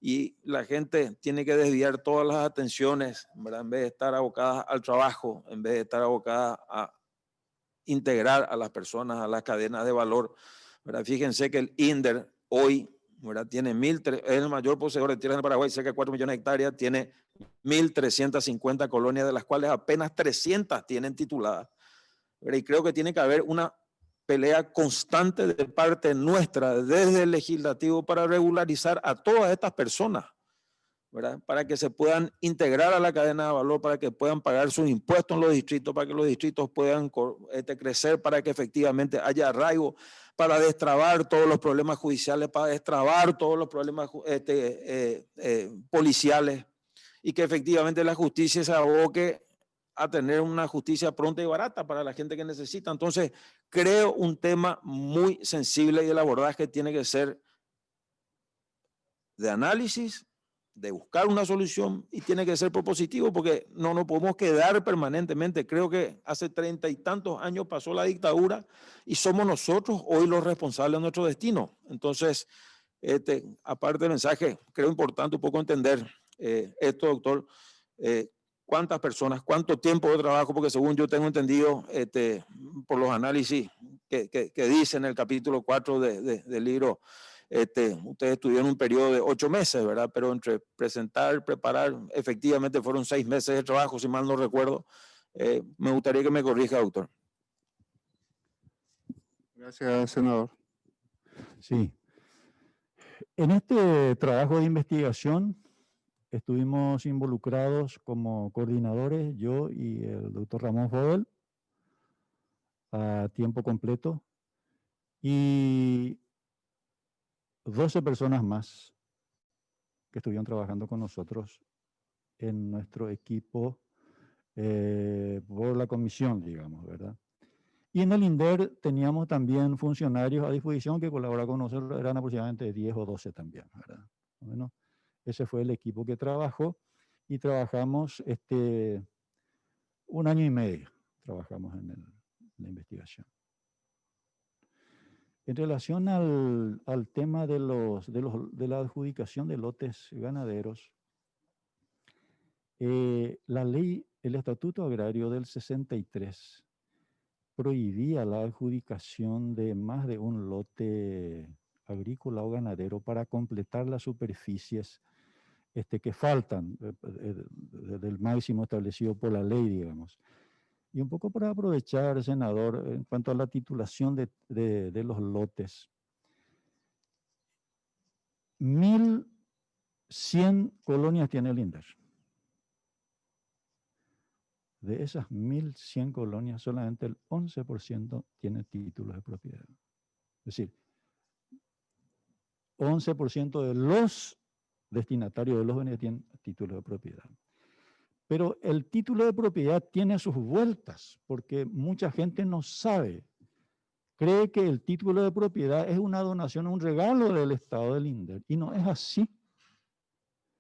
y la gente tiene que desviar todas las atenciones, ¿verdad?, en vez de estar abocada al trabajo, en vez de estar abocada a integrar a las personas a las cadenas de valor, ¿verdad? Fíjense que el INDER hoy, ¿verdad?, tiene es el mayor poseedor de tierras en Paraguay, cerca de 4 millones de hectáreas, tiene 1.350 colonias, de las cuales apenas 300 tienen tituladas, ¿verdad? Y creo que tiene que haber una pelea constante de parte nuestra desde el legislativo para regularizar a todas estas personas, ¿verdad?, para que se puedan integrar a la cadena de valor, para que puedan pagar sus impuestos en los distritos, para que los distritos puedan crecer, para que efectivamente haya arraigo, para destrabar todos los problemas judiciales, para destrabar todos los problemas policiales y que efectivamente la justicia se aboque a tener una justicia pronta y barata para la gente que necesita. Entonces, creo un tema muy sensible y el abordaje tiene que ser de análisis, de buscar una solución y tiene que ser propositivo porque no nos podemos quedar permanentemente. Creo que hace 30 y tantos años pasó la dictadura y somos nosotros hoy los responsables de nuestro destino. Entonces, aparte del mensaje, creo importante un poco entender esto, doctor, cuántas personas, cuánto tiempo de trabajo, porque según yo tengo entendido por los análisis que dice en el capítulo 4 del libro, ustedes tuvieron un periodo de 8 meses, ¿verdad? Pero entre presentar, preparar, efectivamente fueron 6 meses de trabajo, si mal no recuerdo. Me gustaría que me corrija, doctor. Gracias, senador. Sí. En este trabajo de investigación estuvimos involucrados como coordinadores, yo y el doctor Ramón Fodel, a tiempo completo, y 12 personas más que estuvieron trabajando con nosotros en nuestro equipo por la comisión, digamos, ¿verdad? Y en el INDER teníamos también funcionarios a disposición que colaboraban con nosotros, eran aproximadamente 10 o 12 también, ¿verdad? Bueno, ese fue el equipo que trabajó y trabajamos 1 año y medio, trabajamos en la investigación. En relación al tema de la adjudicación de lotes ganaderos, la ley, el Estatuto Agrario del 63 prohibía la adjudicación de más de un lote agrícola o ganadero para completar las superficies que faltan del máximo establecido por la ley, digamos. Y un poco para aprovechar, senador, en cuanto a la titulación de los lotes. 1.100 colonias tiene el INDER. De esas 1.100 colonias, solamente el 11% tiene títulos de propiedad. Es decir, 11% de los destinatarios de los beneficios tienen títulos de propiedad. Pero el título de propiedad tiene sus vueltas, porque mucha gente no sabe. Cree que el título de propiedad es una donación, un regalo del Estado del INDER, y no es así.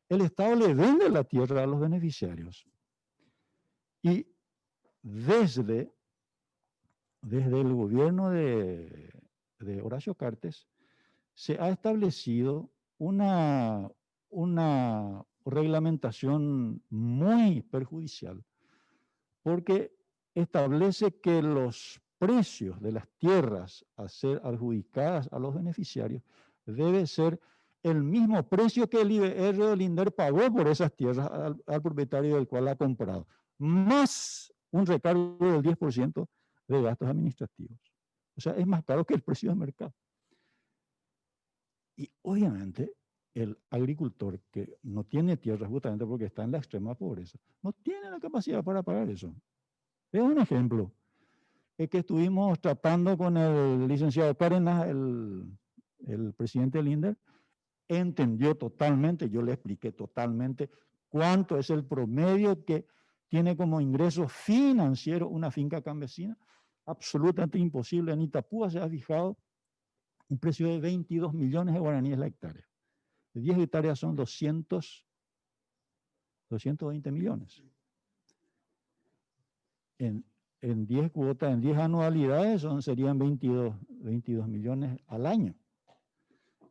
El Estado le vende la tierra a los beneficiarios. Y desde el gobierno de Horacio Cartes se ha establecido una reglamentación muy perjudicial, porque establece que los precios de las tierras a ser adjudicadas a los beneficiarios debe ser el mismo precio que el IBR del INDER pagó por esas tierras al propietario del cual ha comprado, más un recargo del 10% de gastos administrativos. O sea, es más caro que el precio de mercado. Y obviamente el agricultor que no tiene tierra justamente porque está en la extrema pobreza, no tiene la capacidad para pagar eso. Es un ejemplo que estuvimos tratando con el licenciado Cárdenas, el presidente del INDER, entendió totalmente, yo le expliqué totalmente cuánto es el promedio que tiene como ingreso financiero una finca campesina. Absolutamente imposible. En Itapúa se ha fijado un precio de 22 millones de guaraníes la hectárea. De 10 hectáreas son 220 millones. En 10 cuotas, en 10 anualidades serían 22 millones al año.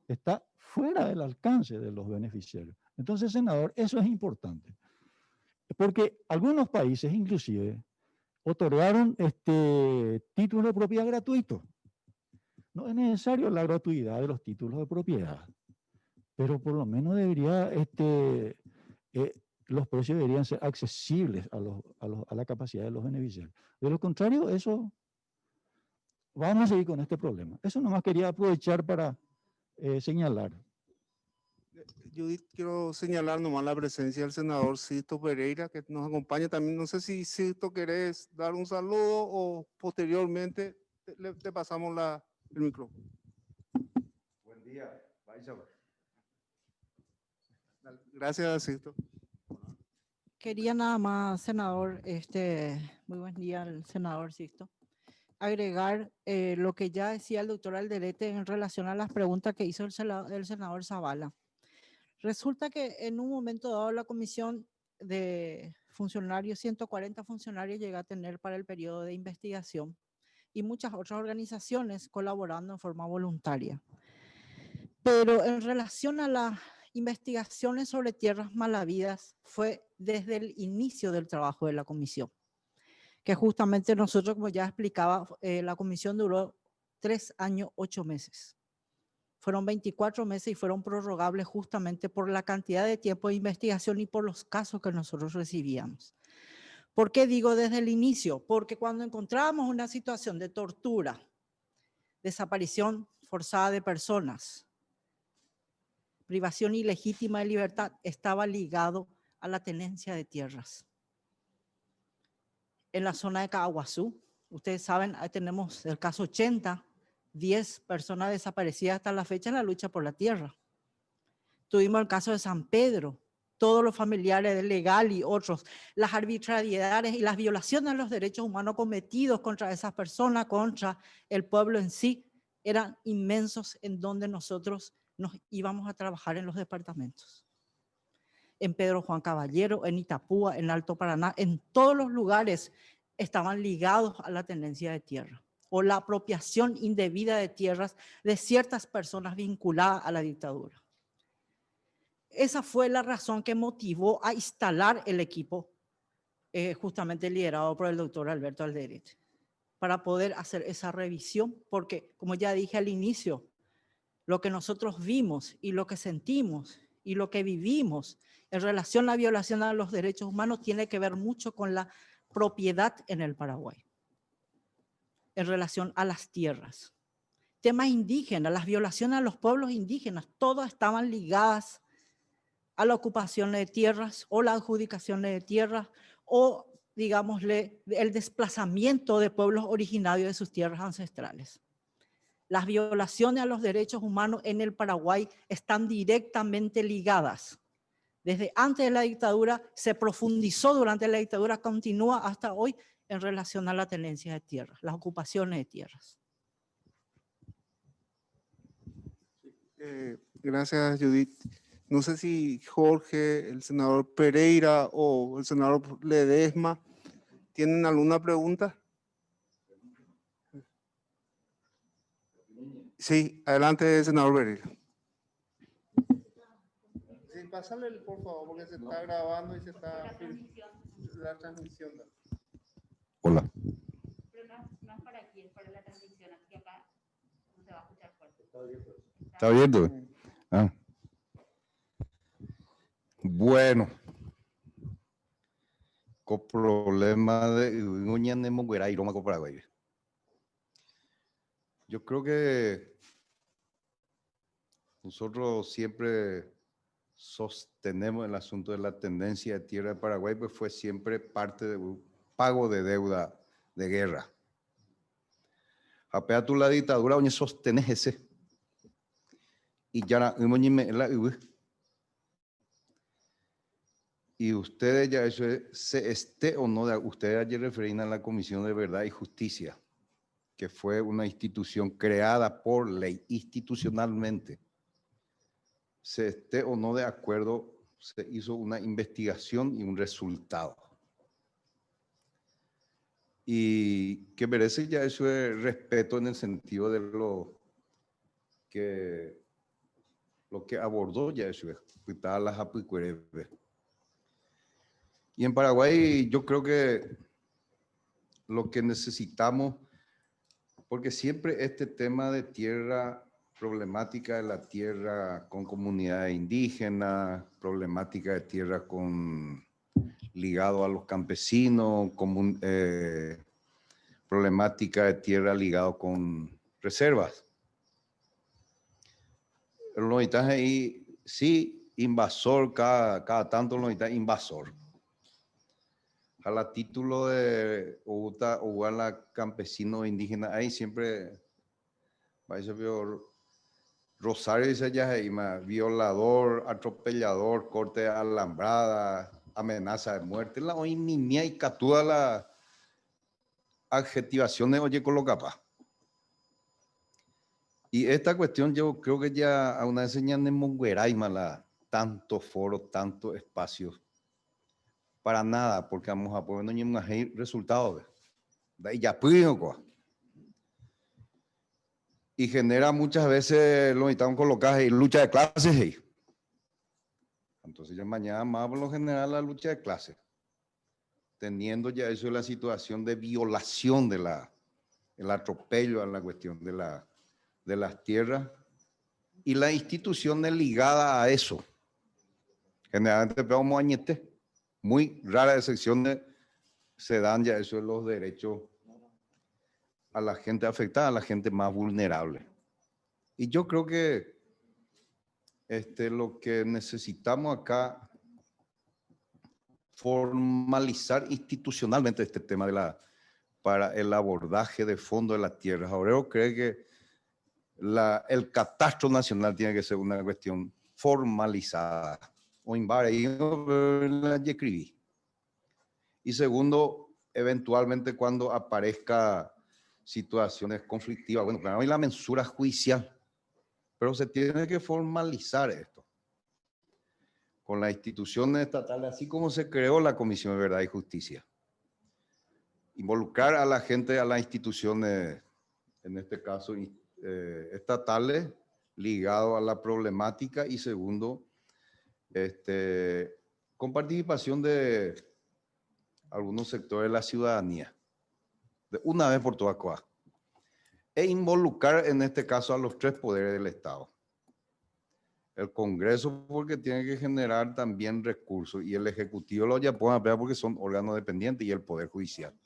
Está fuera del alcance de los beneficiarios. Entonces, senador, eso es importante. Porque algunos países inclusive otorgaron títulos de propiedad gratuito. No es necesario la gratuidad de los títulos de propiedad, pero por lo menos debería, los precios deberían ser accesibles a la capacidad de los beneficiarios. De lo contrario, eso, vamos a seguir con este problema. Eso nomás quería aprovechar para señalar. Judith, quiero señalar nomás la presencia del senador Sisto Pereira, que nos acompaña también. No sé si Sisto querés dar un saludo o posteriormente te pasamos el micrófono. Buen día. Gracias, Sisto. Quería nada más, senador, muy buen día al senador Sixto, agregar lo que ya decía el doctor Alderete en relación a las preguntas que hizo el senador Zavala. Resulta que en un momento dado la comisión de funcionarios, 140 funcionarios llega a tener para el periodo de investigación y muchas otras organizaciones colaborando en forma voluntaria. Pero en relación a las investigaciones sobre tierras malavidas fue desde el inicio del trabajo de la comisión, que justamente nosotros, como ya explicaba, la comisión duró 3 años, 8 meses. Fueron 24 meses y fueron prorrogables justamente por la cantidad de tiempo de investigación y por los casos que nosotros recibíamos. ¿Por qué digo desde el inicio? Porque cuando encontrábamos una situación de tortura, desaparición forzada de personas, privación ilegítima de libertad, estaba ligado a la tenencia de tierras. En la zona de Caaguazú, ustedes saben, ahí tenemos el caso 80, 10 personas desaparecidas hasta la fecha en la lucha por la tierra. Tuvimos el caso de San Pedro, todos los familiares de Legal y otros, las arbitrariedades y las violaciones de los derechos humanos cometidos contra esas personas, contra el pueblo en sí, eran inmensos en donde nosotros nos íbamos a trabajar en los departamentos. En Pedro Juan Caballero, en Itapúa, en Alto Paraná, en todos los lugares estaban ligados a la tenencia de tierra o la apropiación indebida de tierras de ciertas personas vinculadas a la dictadura. Esa fue la razón que motivó a instalar el equipo justamente liderado por el doctor Alberto Alderete, para poder hacer esa revisión, porque como ya dije al inicio, lo que nosotros vimos y lo que sentimos y lo que vivimos en relación a la violación a los derechos humanos tiene que ver mucho con la propiedad en el Paraguay, en relación a las tierras. Temas indígenas, las violaciones a los pueblos indígenas, todas estaban ligadas a la ocupación de tierras o la adjudicación de tierras o, digámosle, el desplazamiento de pueblos originarios de sus tierras ancestrales. Las violaciones a los derechos humanos en el Paraguay están directamente ligadas. Desde antes de la dictadura, se profundizó durante la dictadura, continúa hasta hoy en relación a la tenencia de tierras, las ocupaciones de tierras. Gracias, Judith. No sé si Jorge, el senador Pereira o el senador Ledesma tienen alguna pregunta. Sí, adelante, senador Pereira. Sí, pásale, por favor, porque se está grabando y se está la transmisión. Hola. Pero no es para aquí, es para la transmisión, así que acá no se va a escuchar fuerte. ¿Está abierto? Ah. Bueno. Con problema de Paraguay. Yo creo que nosotros siempre sostenemos el asunto de la tendencia de tierra de Paraguay, pues fue siempre parte de un pago de deuda de guerra. Apea tú la dictadura, oye, sostenes ese. Y ya la y ustedes ya eso se esté o no, ustedes ayer referían a la Comisión de Verdad y Justicia, que fue una institución creada por ley, institucionalmente. Se esté o no de acuerdo, se hizo una investigación y un resultado. Y que merece ya eso de respeto en el sentido de lo que abordó ya eso, las apicueres. Y en Paraguay yo creo que lo que necesitamos, porque siempre este tema de tierra, problemática de la tierra con comunidades indígenas, problemática de tierra ligado a los campesinos, problemática de tierra ligado con reservas. Los necesitan ahí, sí, invasor, cada tanto los necesitan invasor. A la título de o a la campesino indígena, ahí siempre parece Rosario dice ya, violador, atropellador, corte de alambrada, amenaza de muerte, la oinimia y toda la adjetivación de oye colocapa. Y esta cuestión yo creo que ya a una enseñanza de Mongueraima, la tanto foro, tanto espacio, para nada, porque vamos a poner no hay resultados. De ahí ya puedo. Y genera muchas veces lo necesitamos colocar en lucha de clases. Entonces ya mañana más por lo general la lucha de clases, teniendo ya eso de la situación de violación de el atropello a la cuestión de las tierras y las instituciones ligadas a eso. Generalmente vemos añete, muy raras excepciones se dan ya eso de los derechos a la gente afectada, a la gente más vulnerable. Y yo creo que lo que necesitamos acá formalizar institucionalmente este tema para el abordaje de fondo de las tierras. Obrero cree que el catastro nacional tiene que ser una cuestión formalizada. O la escribí. Y segundo, eventualmente cuando aparezca situaciones conflictivas, bueno, claro, hay la mensura judicial, pero se tiene que formalizar esto con las instituciones estatales, así como se creó la Comisión de Verdad y Justicia. Involucrar a la gente, a las instituciones, en este caso estatales, ligado a la problemática, y segundo, con participación de algunos sectores de la ciudadanía, de una vez por todas, e involucrar en este caso a los tres poderes del Estado. El Congreso porque tiene que generar también recursos, y el Ejecutivo lo ya pueden apelar porque son órganos dependientes, y el Poder Judicial.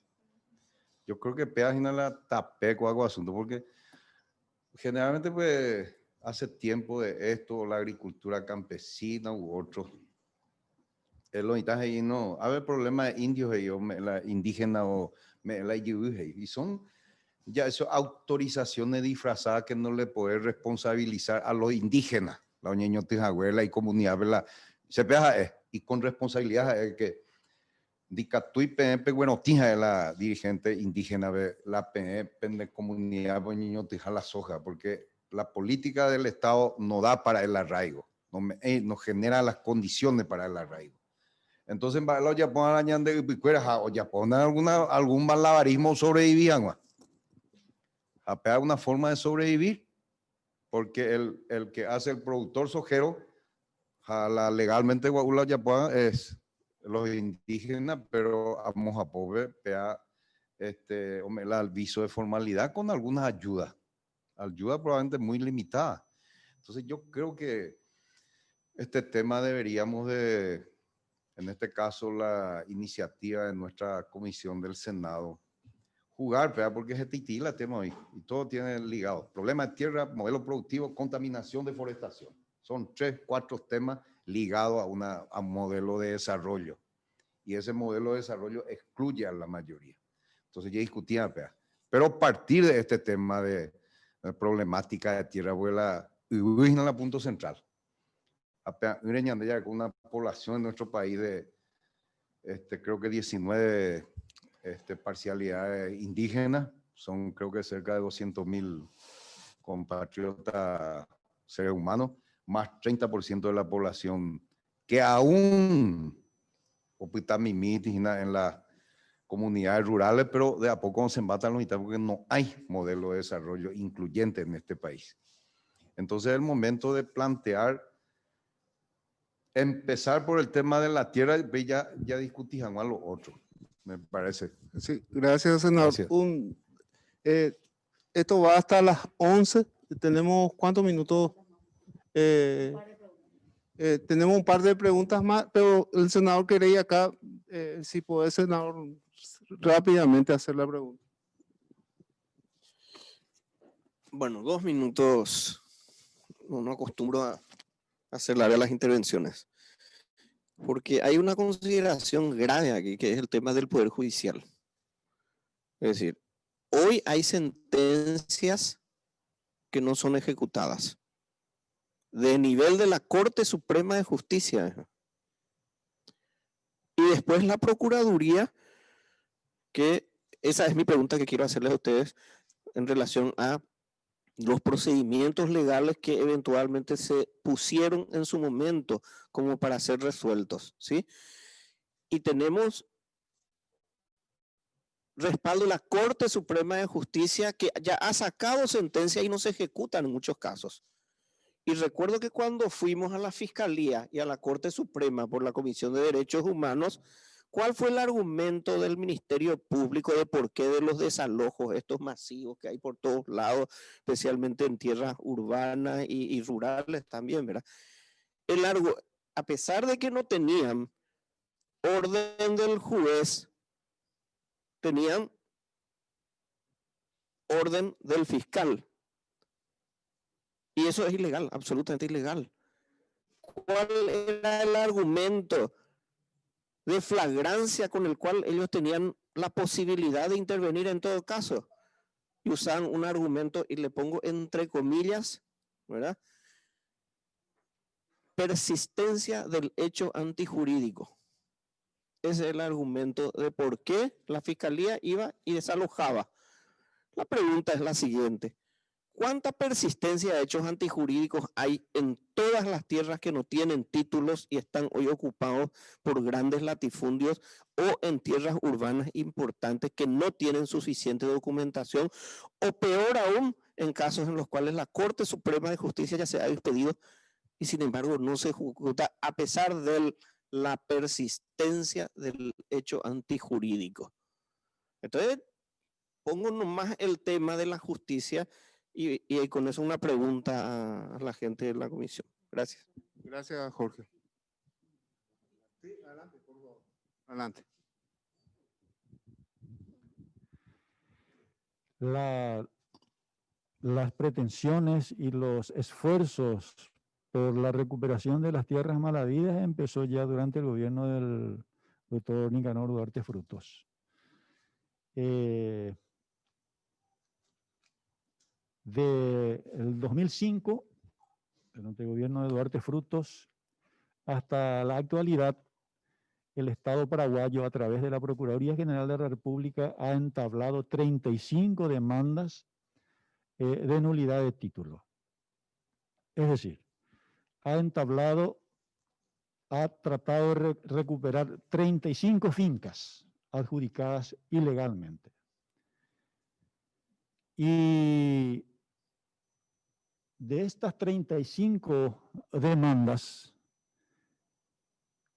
Yo creo que página la tapé con algo asunto, porque generalmente pues hace tiempo de esto, la agricultura campesina u otros, no, a ver, problema de indios, la indígena o la y son ya esas autorizaciones disfrazadas que no le puede responsabilizar a los indígenas, la oñeño tijahuela y comunidad, ¿verdad? Se pega y con responsabilidad es que Dicatui PNP, bueno, tija de la dirigente indígena, la PNP de comunidad, oñeño tija la soja, porque la política del Estado no da para el arraigo, no genera las condiciones para el arraigo. Entonces, los japoneses de Upicuera, o japoneses algún malabarismo sobrevivían, a pegar una forma de sobrevivir, porque el que hace el productor sojero, legalmente los japoneses es los indígenas, pero vamos a poder pegar el aviso de formalidad con algunas ayudas probablemente muy limitadas. Entonces, yo creo que este tema deberíamos de, en este caso, la iniciativa de nuestra comisión del Senado, jugar, ¿verdad? Porque es titila el tema hoy y todo tiene ligado. Problema de tierra, modelo productivo, contaminación, deforestación. Son 3, 4 temas ligados a un modelo de desarrollo. Y ese modelo de desarrollo excluye a la mayoría. Entonces ya discutían, ¿verdad? Pero a partir de este tema de problemática de tierra, vuela en el punto central. Ya con una población en nuestro país de, creo que 19 parcialidades indígenas, son creo que cerca de 200.000 compatriotas seres humanos, más 30% de la población que aún en las comunidades rurales, pero de a poco se embatan los mitad porque no hay modelo de desarrollo incluyente en este país. Entonces es el momento de plantear, empezar por el tema de la tierra, ya discutimos a lo otro, me parece. Sí, gracias, senador. Gracias. Esto va hasta las 11. Tenemos ¿cuántos minutos? Tenemos un par de preguntas más, pero el senador quería acá, si puede, senador, rápidamente hacer la pregunta. Bueno, 2 minutos. No acostumbro a hacer largas las intervenciones, porque hay una consideración grave aquí, que es el tema del Poder Judicial. Es decir, hoy hay sentencias que no son ejecutadas, de nivel de la Corte Suprema de Justicia. Y después la Procuraduría, que esa es mi pregunta que quiero hacerles a ustedes en relación a los procedimientos legales que eventualmente se pusieron en su momento como para ser resueltos, ¿sí? Y tenemos respaldo de la Corte Suprema de Justicia que ya ha sacado sentencia y no se ejecutan en muchos casos. Y recuerdo que cuando fuimos a la Fiscalía y a la Corte Suprema por la Comisión de Derechos Humanos, ¿cuál fue el argumento del Ministerio Público de por qué de los desalojos, estos masivos que hay por todos lados, especialmente en tierras urbanas y rurales también, ¿verdad? A pesar de que no tenían orden del juez, tenían orden del fiscal. Y eso es ilegal, absolutamente ilegal. ¿Cuál era el argumento de flagrancia con el cual ellos tenían la posibilidad de intervenir en todo caso? Y usaban un argumento, y le pongo entre comillas, ¿verdad? Persistencia del hecho antijurídico. Ese es el argumento de por qué la Fiscalía iba y desalojaba. La pregunta es la siguiente: ¿cuánta persistencia de hechos antijurídicos hay en todas las tierras que no tienen títulos y están hoy ocupados por grandes latifundios, o en tierras urbanas importantes que no tienen suficiente documentación, o peor aún, en casos en los cuales la Corte Suprema de Justicia ya se ha despedido y sin embargo no se ejecuta a pesar de la persistencia del hecho antijurídico? Entonces, pongo nomás el tema de la justicia y con eso una pregunta a la gente de la comisión. Gracias. Gracias, Jorge. Sí, adelante, por favor. Adelante. Las pretensiones y los esfuerzos por la recuperación de las tierras mal habidas empezó ya durante el gobierno del doctor Nicanor Duarte Frutos. Del 2005, durante el gobierno de Duarte Frutos, hasta la actualidad, el Estado paraguayo, a través de la Procuraduría General de la República, ha entablado 35 demandas de nulidad de título. Es decir, ha tratado de recuperar 35 fincas adjudicadas ilegalmente. Y de estas 35 demandas,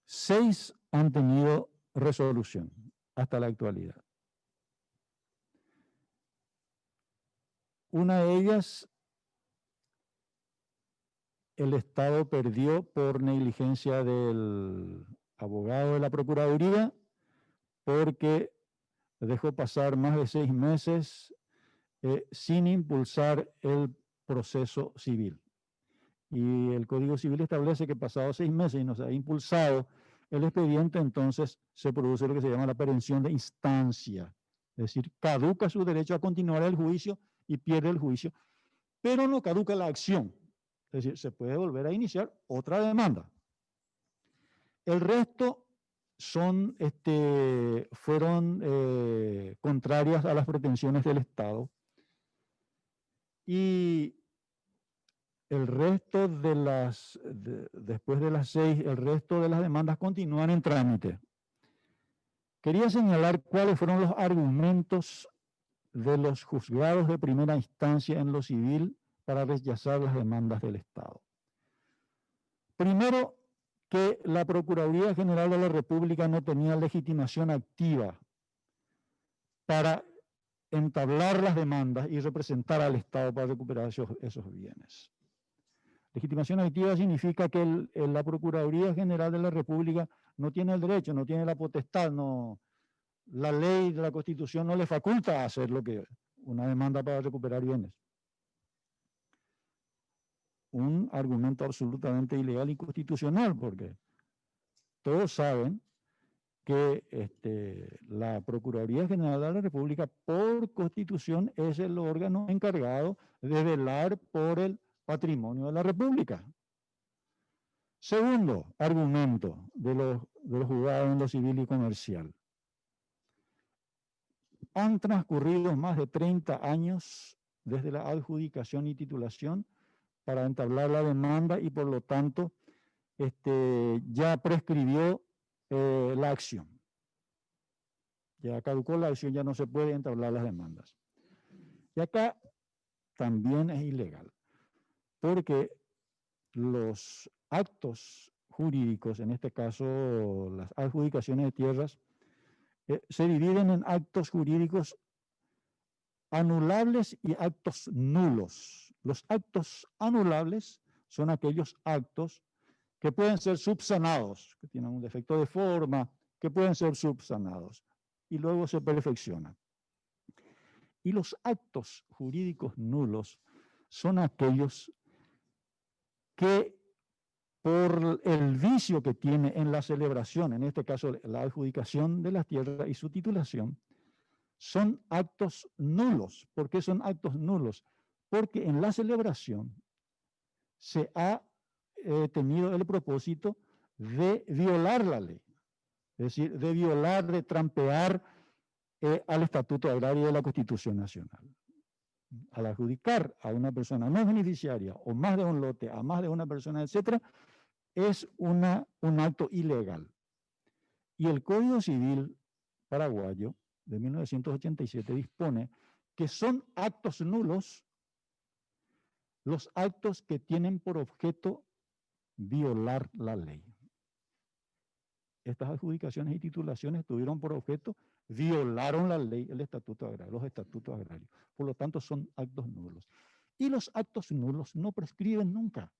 6 han tenido resolución hasta la actualidad. Una de ellas, el Estado perdió por negligencia del abogado de la Procuraduría, porque dejó pasar más de 6 meses sin impulsar el proceso civil. Y el Código Civil establece que pasados 6 meses y no se ha impulsado el expediente, entonces se produce lo que se llama la perención de instancia. Es decir, caduca su derecho a continuar el juicio y pierde el juicio, pero no caduca la acción. Es decir, se puede volver a iniciar otra demanda. El resto fueron contrarias a las pretensiones del Estado. Y el resto después de las 6, el resto de las demandas continúan en trámite. Quería señalar cuáles fueron los argumentos de los juzgados de primera instancia en lo civil para rechazar las demandas del Estado. Primero, que la Procuraduría General de la República no tenía legitimación activa para entablar las demandas y representar al Estado para recuperar esos bienes. Legitimación activa significa que la Procuraduría General de la República no tiene el derecho, no tiene la potestad, la ley de la Constitución no le faculta a hacer una demanda para recuperar bienes. Un argumento absolutamente ilegal y inconstitucional, porque todos saben que la Procuraduría General de la República, por Constitución, es el órgano encargado de velar por el patrimonio de la República. Segundo argumento de los juzgados en lo civil y comercial. Han transcurrido más de 30 años desde la adjudicación y titulación para entablar la demanda y por lo tanto ya prescribió la acción. Ya caducó la acción, ya no se puede entablar las demandas. Y acá también es ilegal, porque los actos jurídicos, en este caso las adjudicaciones de tierras, se dividen en actos jurídicos anulables y actos nulos. Los actos anulables son aquellos actos que pueden ser subsanados, que tienen un defecto de forma, que pueden ser subsanados y luego se perfeccionan. Y los actos jurídicos nulos son aquellos que por el vicio que tiene en la celebración, en este caso la adjudicación de las tierras y su titulación, son actos nulos. ¿Por qué son actos nulos? Porque en la celebración se ha tenido el propósito de violar la ley, es decir, de violar, de trampear al Estatuto Agrario de la Constitución Nacional. Al adjudicar a una persona no beneficiaria o más de un lote a más de una persona, etcétera, es un acto ilegal. Y el Código Civil paraguayo de 1987 dispone que son actos nulos los actos que tienen por objeto violar la ley. Estas adjudicaciones y titulaciones tuvieron por objeto, violaron la ley, el estatuto agrario, los estatutos agrarios. Por lo tanto, son actos nulos. Y los actos nulos no prescriben nunca.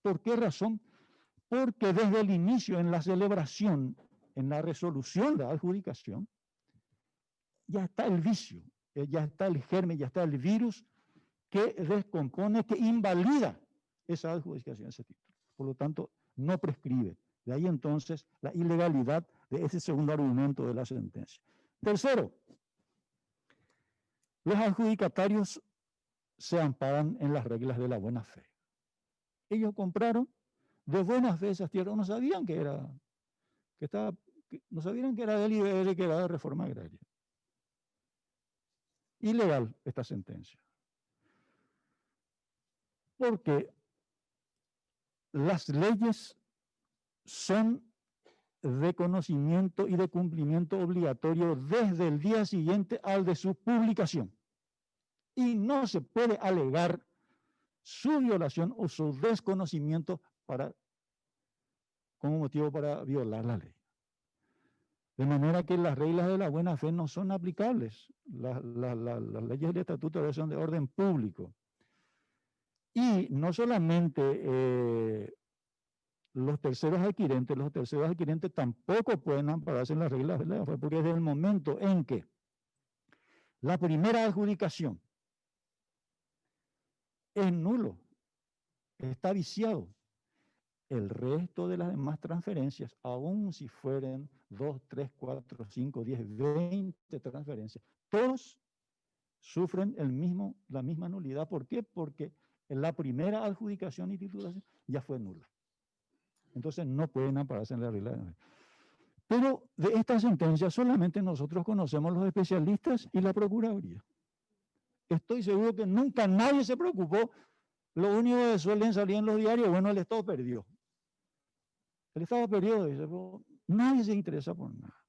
¿Por qué razón? Porque desde el inicio, en la celebración, en la resolución de la adjudicación, ya está el vicio, ya está el germen, ya está el virus que descompone, que invalida esa adjudicación, ese título. Por lo tanto, no prescribe. De ahí entonces la ilegalidad de ese segundo argumento de la sentencia. Tercero, los adjudicatarios se amparan en las reglas de la buena fe. Ellos compraron de buena fe esas tierras, no sabían que era, no sabían que era del IBR, que era de reforma agraria. Ilegal esta sentencia. Porque las leyes son de conocimiento y de cumplimiento obligatorio desde el día siguiente al de su publicación. Y no se puede alegar su violación o su desconocimiento como motivo para violar la ley. De manera que las reglas de la buena fe no son aplicables. Las leyes del estatuto son de orden público. Y no solamente los terceros adquirentes tampoco pueden ampararse en las reglas de la fe, porque desde el momento en que la primera adjudicación es nulo, está viciado, el resto de las demás transferencias, aun si fueran 2, 3, 4, 5, 10, 20 transferencias, todos sufren la misma nulidad. ¿Por qué? Porque la primera adjudicación y titulación ya fue nula. Entonces no pueden ampararse en la regla de la ley. Pero de esta sentencia solamente nosotros conocemos los especialistas y la Procuraduría. Estoy seguro que nunca nadie se preocupó. Lo único que suelen salir en los diarios, bueno, el Estado perdió. El Estado perdió, dice, pero nadie se interesa por nada.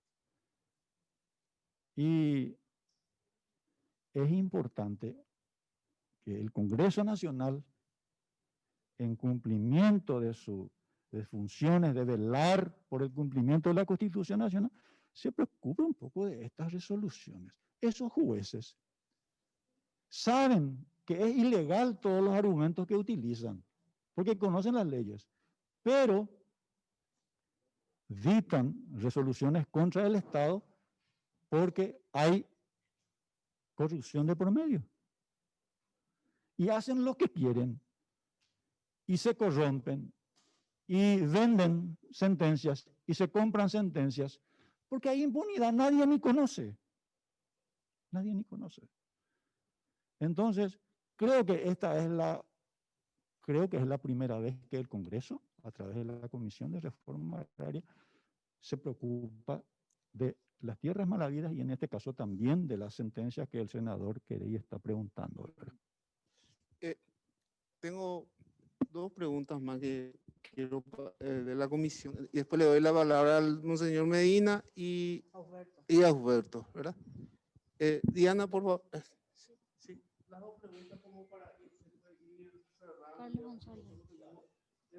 Y es importante que el Congreso Nacional, en cumplimiento de sus funciones de velar por el cumplimiento de la Constitución Nacional, se preocupe un poco de estas resoluciones. Esos jueces saben que es ilegal todos los argumentos que utilizan, porque conocen las leyes, pero dictan resoluciones contra el Estado porque hay corrupción de por medio. Y hacen lo que quieren, y se corrompen, y venden sentencias, y se compran sentencias, porque hay impunidad, nadie ni conoce. Nadie ni conoce. Entonces, creo que es la primera vez que el Congreso a través de la Comisión de Reforma Agraria, se preocupa de las tierras mal habidas y en este caso también de las sentencias que el senador Querey está preguntando. Tengo dos preguntas más que quiero de la comisión y después le doy la palabra al monseñor Medina y a Huberto, ¿verdad? Diana, por favor. Sí, las dos preguntas como para ir cerrando. Carlos González.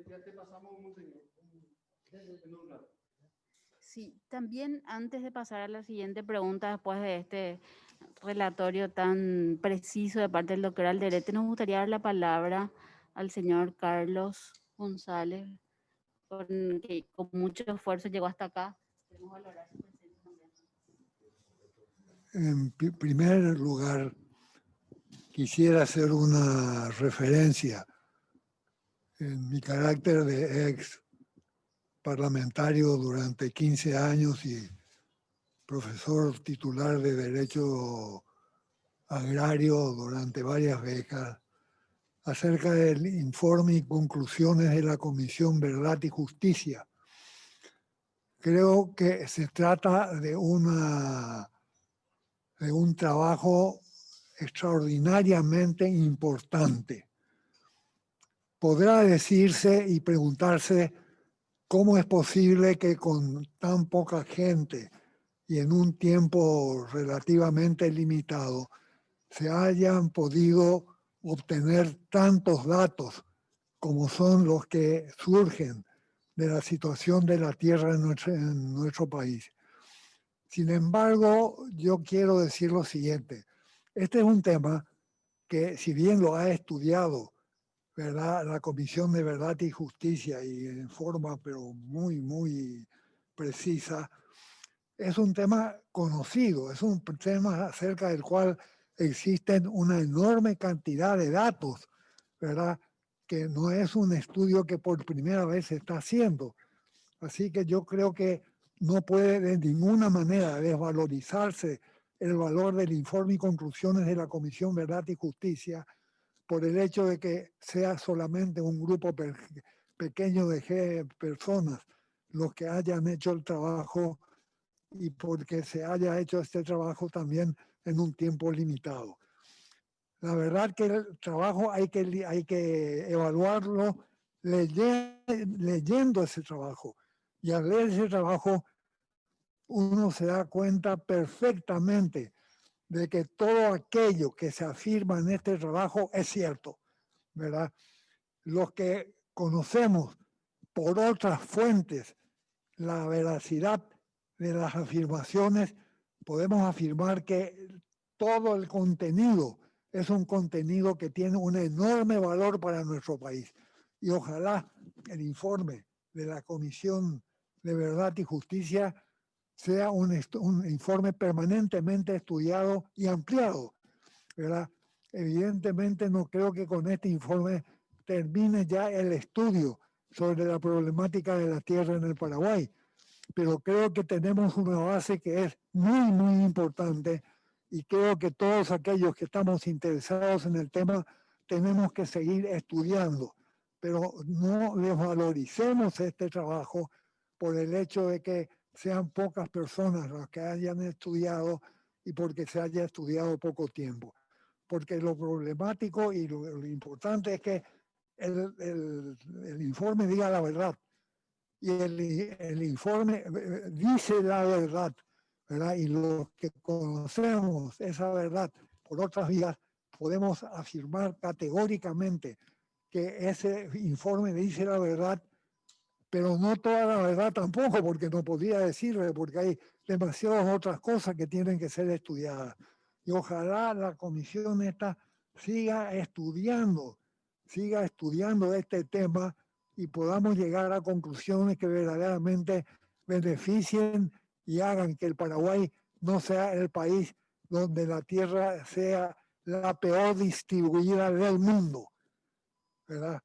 Ya te pasamos, monseñor. Sí, también antes de pasar a la siguiente pregunta, después de este relatorio tan preciso de parte del doctor Alderete, nos gustaría dar la palabra al señor Carlos González, que con mucho esfuerzo llegó hasta acá. Queremos valorar su presencia también. En primer lugar, quisiera hacer una referencia en mi carácter de ex parlamentario durante 15 años y profesor titular de Derecho Agrario durante varias décadas, acerca del informe y conclusiones de la Comisión Verdad y Justicia. Creo que se trata de un trabajo extraordinariamente importante. Podrá decirse y preguntarse cómo es posible que con tan poca gente y en un tiempo relativamente limitado se hayan podido obtener tantos datos como son los que surgen de la situación de la tierra en nuestro país. Sin embargo, yo quiero decir lo siguiente. Este es un tema que, si bien lo ha estudiado, ¿verdad?, la Comisión de Verdad y Justicia y en forma pero muy precisa, es un tema conocido, es un tema acerca del cual existen una enorme cantidad de datos, ¿verdad?, que no es un estudio que por primera vez se está haciendo. Así que yo creo que no puede de ninguna manera desvalorizarse el valor del informe y conclusiones de la Comisión Verdad y Justicia por el hecho de que sea solamente un grupo pequeño de personas los que hayan hecho el trabajo y porque se haya hecho este trabajo también en un tiempo limitado. La verdad que el trabajo hay que evaluarlo leyendo ese trabajo. Y al leer ese trabajo uno se da cuenta perfectamente de que todo aquello que se afirma en este trabajo es cierto, ¿verdad? Los que conocemos por otras fuentes la veracidad de las afirmaciones, podemos afirmar que todo el contenido es un contenido que tiene un enorme valor para nuestro país. Y ojalá el informe de la Comisión de Verdad y Justicia sea un informe permanentemente estudiado y ampliado, ¿verdad? Evidentemente no creo que con este informe termine ya el estudio sobre la problemática de la tierra en el Paraguay, pero creo que tenemos una base que es muy importante y creo que todos aquellos que estamos interesados en el tema tenemos que seguir estudiando, pero no desvaloricemos este trabajo por el hecho de que sean pocas personas las que hayan estudiado y porque se haya estudiado poco tiempo. Porque lo problemático y lo importante es que el informe diga la verdad. Y el informe dice la verdad, ¿verdad? Y los que conocemos esa verdad por otras vías, podemos afirmar categóricamente que ese informe dice la verdad, pero no toda la verdad tampoco, porque no podría decirle, porque hay demasiadas otras cosas que tienen que ser estudiadas. Y ojalá la comisión esta siga estudiando este tema y podamos llegar a conclusiones que verdaderamente beneficien y hagan que el Paraguay no sea el país donde la tierra sea la peor distribuida del mundo, ¿verdad?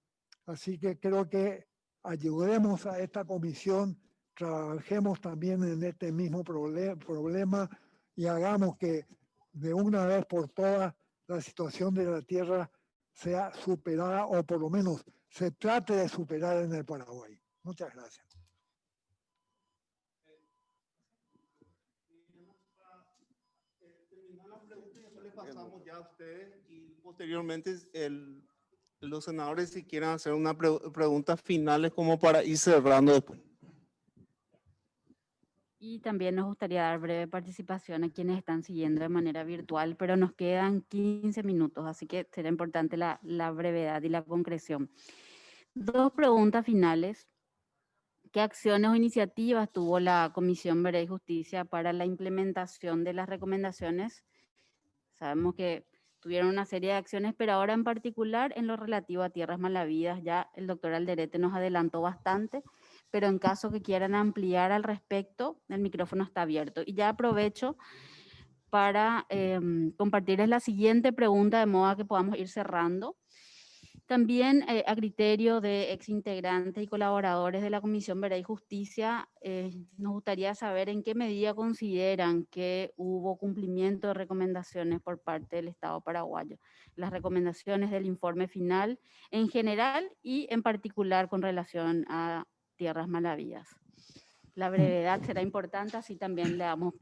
Así que creo que ayudemos a esta comisión, trabajemos también en este mismo problema y hagamos que de una vez por todas la situación de la tierra sea superada o por lo menos se trate de superar en el Paraguay. Muchas gracias. Le pasamos ya a ustedes y posteriormente los senadores si quieren hacer una preguntas finales como para ir cerrando después. Y también nos gustaría dar breve participación a quienes están siguiendo de manera virtual, pero nos quedan 15 minutos, así que será importante la brevedad y la concreción. 2 preguntas finales. ¿Qué acciones o iniciativas tuvo la Comisión Verdad y Justicia para la implementación de las recomendaciones? Sabemos que tuvieron una serie de acciones, pero ahora en particular en lo relativo a tierras malavidas, ya el doctor Alderete nos adelantó bastante, pero en caso que quieran ampliar al respecto, el micrófono está abierto. Y ya aprovecho para compartirles la siguiente pregunta de modo que podamos ir cerrando. También a criterio de exintegrantes y colaboradores de la Comisión Verdad y Justicia, nos gustaría saber en qué medida consideran que hubo cumplimiento de recomendaciones por parte del Estado paraguayo. Las recomendaciones del informe final en general y en particular con relación a tierras malavidas. La brevedad será importante, así también le damos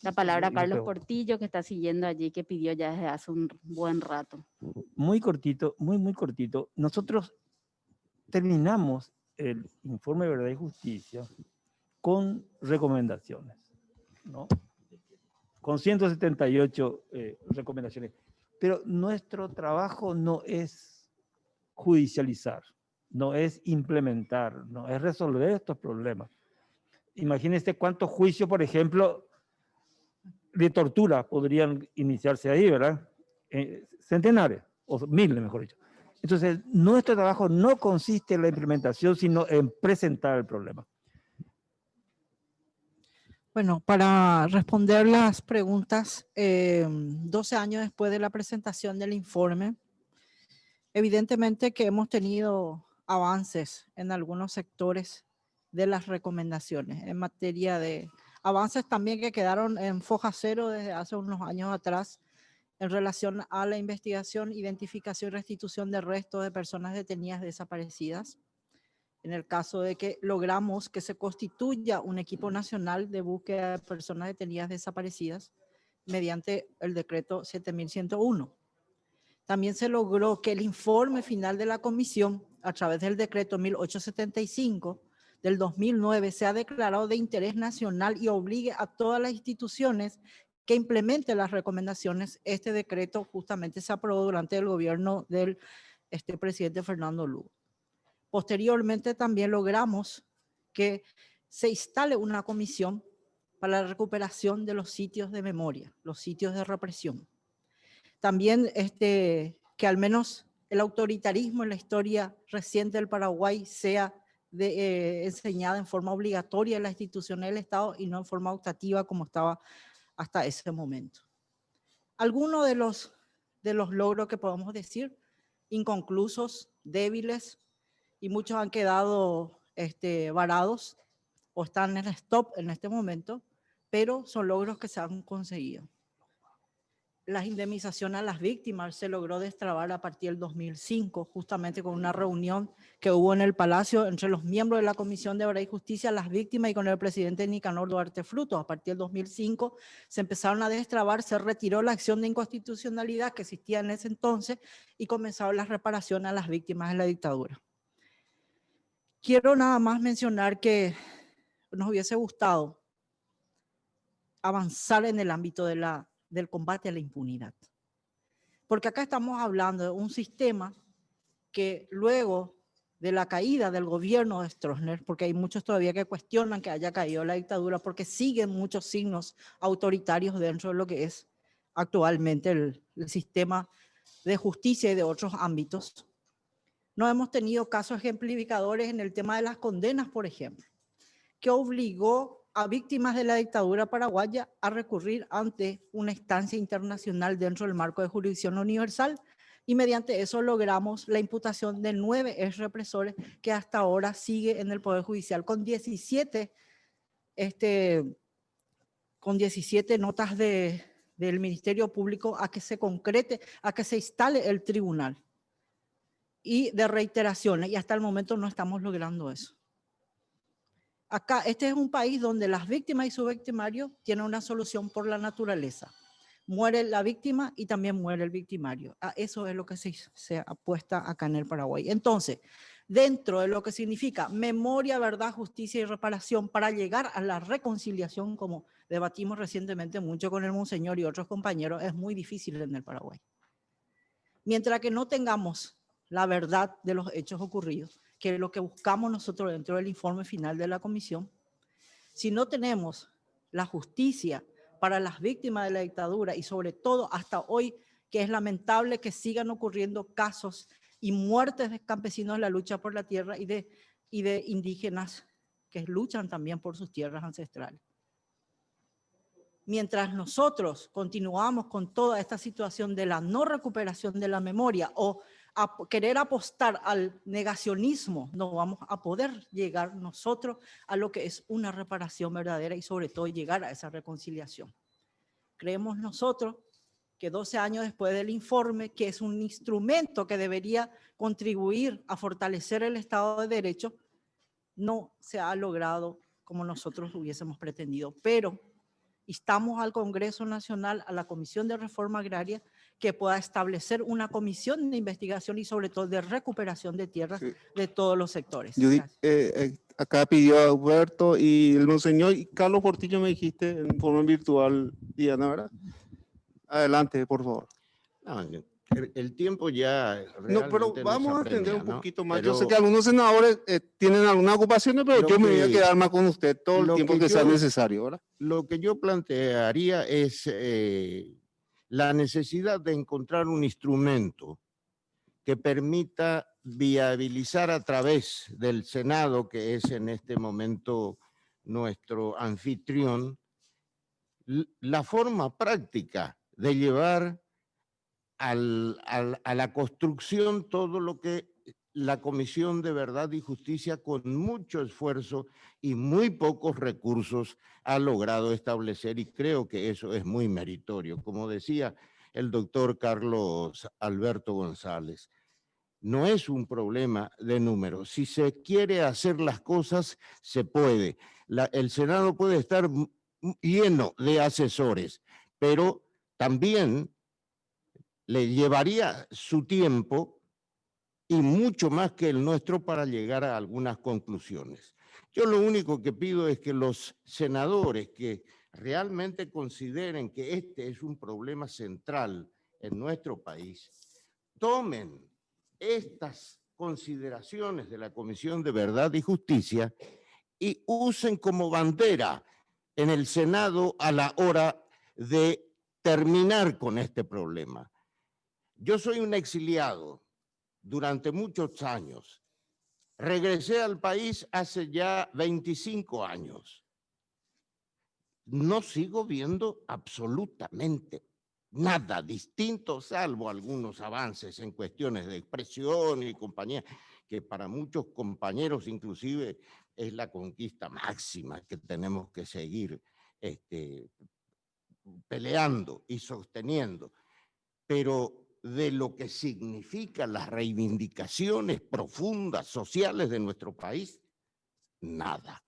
la palabra a Carlos Portillo, que está siguiendo allí, que pidió ya desde hace un buen rato. Muy cortito, muy cortito. Nosotros terminamos el informe de Verdad y Justicia con recomendaciones, ¿no? Con 178 recomendaciones. Pero nuestro trabajo no es judicializar, no es implementar, no es resolver estos problemas. Imagínense cuántos juicios, por ejemplo, de tortura podrían iniciarse ahí, ¿verdad? Centenares, o miles, mejor dicho. Entonces, nuestro trabajo no consiste en la implementación, sino en presentar el problema. Bueno, para responder las preguntas, 12 años después de la presentación del informe, evidentemente que hemos tenido avances en algunos sectores de las recomendaciones en materia de avances también que quedaron en foja cero desde hace unos años atrás en relación a la investigación, identificación y restitución de restos de personas detenidas desaparecidas. En el caso de que logramos que se constituya un equipo nacional de búsqueda de personas detenidas desaparecidas mediante el decreto 7101. También se logró que el informe final de la comisión, a través del decreto 1875 del 2009, sea declarado de interés nacional y obligue a todas las instituciones que implementen las recomendaciones. Este decreto justamente se aprobó durante el gobierno del presidente Fernando Lugo. Posteriormente también logramos que se instale una comisión para la recuperación de los sitios de memoria, los sitios de represión. También que al menos el autoritarismo en la historia reciente del Paraguay sea enseñada en forma obligatoria en las instituciones del Estado y no en forma optativa como estaba hasta ese momento. Algunos de los logros que podemos decir, inconclusos, débiles, y muchos han quedado varados o están en stop en este momento, pero son logros que se han conseguido. Las indemnizaciones a las víctimas se logró destrabar a partir del 2005, justamente con una reunión que hubo en el Palacio entre los miembros de la Comisión de Verdad y Justicia, las víctimas y con el presidente Nicanor Duarte Frutos. A partir del 2005 se empezaron a destrabar, se retiró la acción de inconstitucionalidad que existía en ese entonces y comenzaron las reparaciones a las víctimas de la dictadura. Quiero nada más mencionar que nos hubiese gustado avanzar en el ámbito del combate a la impunidad. Porque acá estamos hablando de un sistema que luego de la caída del gobierno de Stroessner, porque hay muchos todavía que cuestionan que haya caído la dictadura, porque siguen muchos signos autoritarios dentro de lo que es actualmente el sistema de justicia y de otros ámbitos. No hemos tenido casos ejemplificadores en el tema de las condenas, por ejemplo, que obligó a víctimas de la dictadura paraguaya a recurrir ante una instancia internacional dentro del marco de jurisdicción universal y mediante eso logramos la imputación de 9 ex represores que hasta ahora sigue en el Poder Judicial con 17 notas del Ministerio Público a que se concrete, a que se instale el tribunal. y de reiteraciones, y hasta el momento no estamos logrando eso. Acá, este es un país donde las víctimas y su victimario tienen una solución por la naturaleza. Muere la víctima y también muere el victimario. Eso es lo que se apuesta acá en el Paraguay. Entonces, dentro de lo que significa memoria, verdad, justicia y reparación para llegar a la reconciliación, como debatimos recientemente mucho con el monseñor y otros compañeros, es muy difícil en el Paraguay. Mientras que no tengamos la verdad de los hechos ocurridos, que es lo que buscamos nosotros dentro del informe final de la comisión, si no tenemos la justicia para las víctimas de la dictadura y sobre todo hasta hoy, que es lamentable que sigan ocurriendo casos y muertes de campesinos en la lucha por la tierra y de indígenas que luchan también por sus tierras ancestrales. Mientras nosotros continuamos con toda esta situación de la no recuperación de la memoria o a querer apostar al negacionismo, no vamos a poder llegar nosotros a lo que es una reparación verdadera y sobre todo llegar a esa reconciliación. Creemos nosotros que 12 años después del informe, que es un instrumento que debería contribuir a fortalecer el Estado de Derecho, no se ha logrado como nosotros hubiésemos pretendido, pero instamos al Congreso Nacional, a la Comisión de Reforma Agraria, que pueda establecer una comisión de investigación y sobre todo de recuperación de tierras de todos los sectores. Acá pidió a Huberto y el monseñor y Carlos Portillo me dijiste en forma virtual, Diana, ¿verdad? Adelante, por favor. No, el tiempo ya no, pero nos vamos a apremia, atender un ¿no? poquito más. Pero yo sé que algunos senadores tienen algunas ocupaciones, pero yo me voy a quedar más con usted todo el tiempo que sea necesario, ¿verdad? Lo que yo plantearía es la necesidad de encontrar un instrumento que permita viabilizar a través del Senado, que es en este momento nuestro anfitrión, la forma práctica de llevar a la construcción todo lo que la Comisión de Verdad y Justicia con mucho esfuerzo y muy pocos recursos ha logrado establecer, y creo que eso es muy meritorio. Como decía el doctor Carlos Alberto González, no es un problema de números. Si se quiere hacer las cosas, se puede. El Senado puede estar lleno de asesores, pero también le llevaría su tiempo y mucho más que el nuestro para llegar a algunas conclusiones. Yo lo único que pido es que los senadores que realmente consideren que este es un problema central en nuestro país, tomen estas consideraciones de la Comisión de Verdad y Justicia y usen como bandera en el Senado a la hora de terminar con este problema. Yo soy un exiliado durante muchos años. Regresé al país hace ya 25 años. No sigo viendo absolutamente nada distinto, salvo algunos avances en cuestiones de expresión y compañía, que para muchos compañeros inclusive es la conquista máxima que tenemos que seguir peleando y sosteniendo. Pero de lo que significan las reivindicaciones profundas sociales de nuestro país, nada.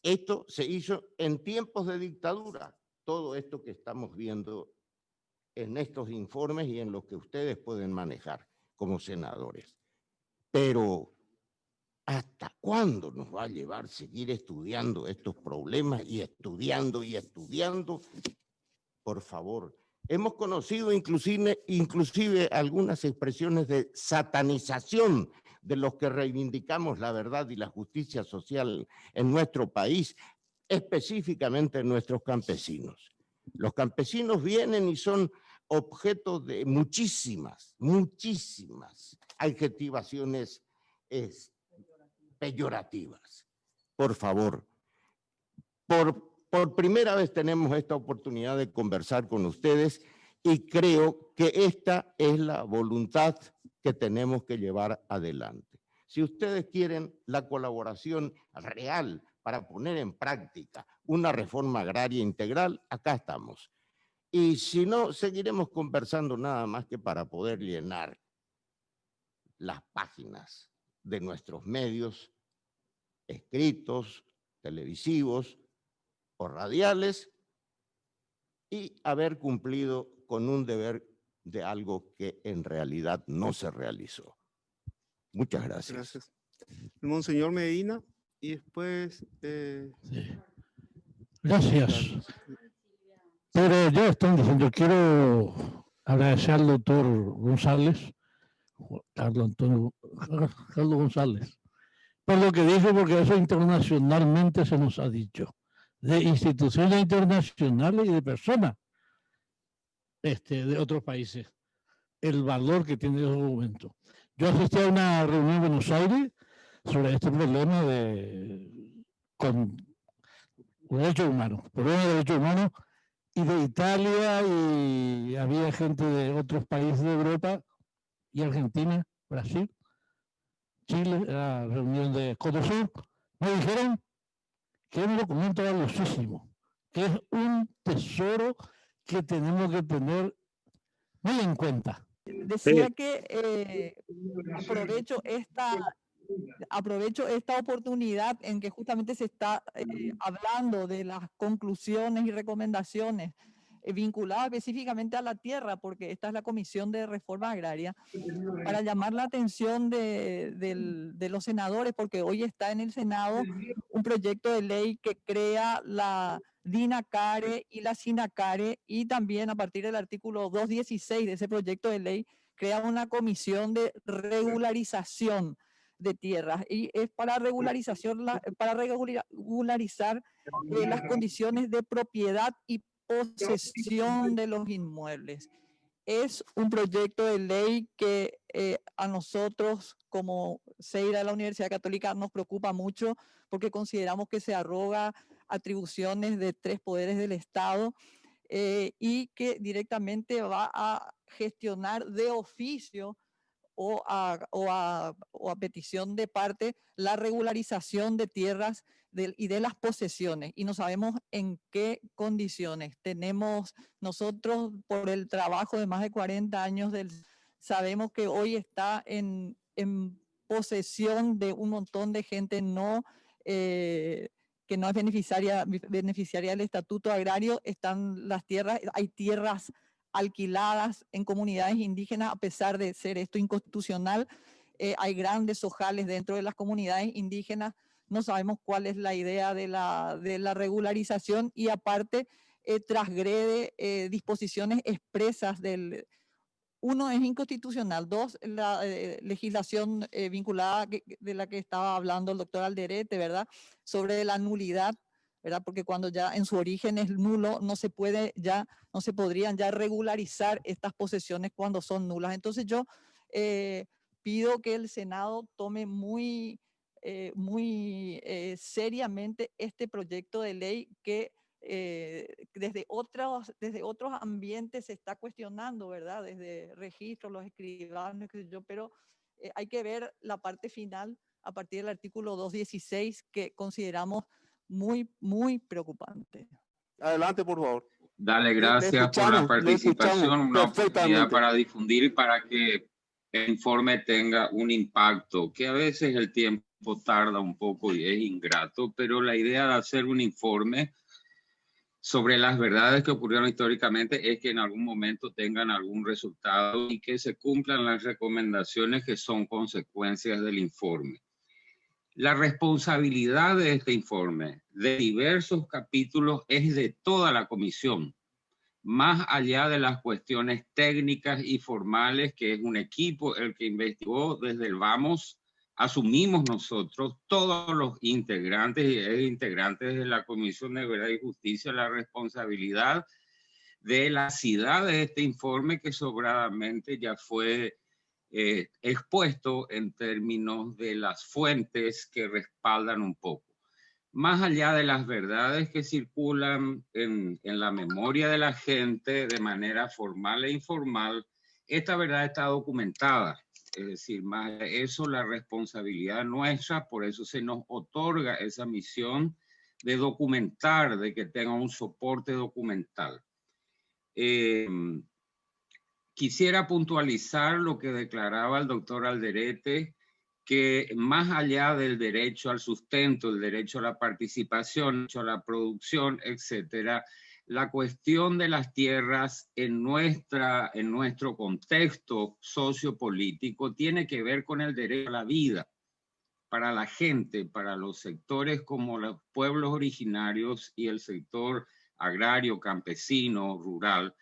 Esto se hizo en tiempos de dictadura, todo esto que estamos viendo en estos informes y en los que ustedes pueden manejar como senadores. Pero, ¿hasta cuándo nos va a llevar seguir estudiando estos problemas y estudiando y estudiando? Por favor. Hemos conocido inclusive algunas expresiones de satanización de los que reivindicamos la verdad y la justicia social en nuestro país, específicamente nuestros campesinos. Los campesinos vienen y son objeto de muchísimas adjetivaciones peyorativas. Por favor, por primera vez tenemos esta oportunidad de conversar con ustedes y creo que esta es la voluntad que tenemos que llevar adelante. Si ustedes quieren la colaboración real para poner en práctica una reforma agraria integral, acá estamos. Y si no, seguiremos conversando nada más que para poder llenar las páginas de nuestros medios escritos, televisivos o radiales y haber cumplido con un deber de algo que en realidad no se realizó. Muchas gracias. Gracias. El Monseñor Medina y después... Gracias. Pero ya están diciendo, yo quiero agradecer al doctor González, Carlos González, por lo que dijo, porque eso internacionalmente se nos ha dicho, de instituciones internacionales y de personas de otros países, el valor que tiene ese documento. Yo asistí a una reunión en Buenos Aires sobre este problema con derechos humanos, problemas de derechos humanos, y de Italia, y había gente de otros países de Europa y Argentina, Brasil, Chile, la reunión de Codosur. Me dijeron que es un documento valiosísimo, que es un tesoro que tenemos que tener muy en cuenta. Decía que aprovecho esta oportunidad en que justamente se está hablando de las conclusiones y recomendaciones vinculadas específicamente a la tierra, porque esta es la Comisión de Reforma Agraria, para llamar la atención de los senadores, porque hoy está en el Senado un proyecto de ley que crea la DINACARE y la SINACARE, y también a partir del artículo 216 de ese proyecto de ley crea una comisión de regularización de tierras, y es para regularizar las condiciones de propiedad y posesión de los inmuebles. Es un proyecto de ley que a nosotros como CEIRA de la Universidad Católica nos preocupa mucho, porque consideramos que se arroga atribuciones de 3 poderes del Estado y que directamente va a gestionar de oficio o a petición de parte la regularización de tierras y de las posesiones, y no sabemos en qué condiciones. Tenemos nosotros, por el trabajo de más de 40 años, sabemos que hoy está en posesión de un montón de gente que no es beneficiaria del estatuto agrario. Están las tierras, hay tierras alquiladas en comunidades indígenas, a pesar de ser esto inconstitucional. Hay grandes ojales dentro de las comunidades indígenas. No sabemos cuál es la idea de la regularización, y aparte transgrede disposiciones expresas uno, es inconstitucional. 2, la legislación vinculada de la que estaba hablando el doctor Alderete, ¿verdad? Sobre la nulidad, ¿verdad? Porque cuando ya en su origen es nulo, no se podrían ya regularizar estas posesiones cuando son nulas. Entonces yo pido que el Senado tome muy seriamente este proyecto de ley que desde otros ambientes se está cuestionando, ¿verdad? Desde registros, los escribanos, qué sé yo, pero hay que ver la parte final a partir del artículo 216, que consideramos muy, muy preocupante. Adelante, por favor. Dale, gracias por la participación, una oportunidad para difundir y para que el informe tenga un impacto, que a veces el tiempo tarda un poco y es ingrato, pero la idea de hacer un informe sobre las verdades que ocurrieron históricamente es que en algún momento tengan algún resultado y que se cumplan las recomendaciones que son consecuencias del informe. La responsabilidad de este informe, de diversos capítulos, es de toda la comisión, más allá de las cuestiones técnicas y formales, que es un equipo el que investigó desde el vamos. Asumimos nosotros, todos los integrantes e integrantes de la Comisión de Verdad y Justicia, la responsabilidad de la ciudad de este informe, que sobradamente ya fue expuesto en términos de las fuentes que respaldan un poco. Más allá de las verdades que circulan en la memoria de la gente de manera formal e informal, esta verdad está documentada. Es decir, más de eso, la responsabilidad nuestra, por eso se nos otorga esa misión de documentar, de que tenga un soporte documental. quisiera puntualizar lo que declaraba el doctor Alderete, que más allá del derecho al sustento, el derecho a la participación, el derecho a la producción, etcétera, la cuestión de las tierras en nuestro contexto sociopolítico tiene que ver con el derecho a la vida para la gente, para los sectores como los pueblos originarios y el sector agrario, campesino, rural,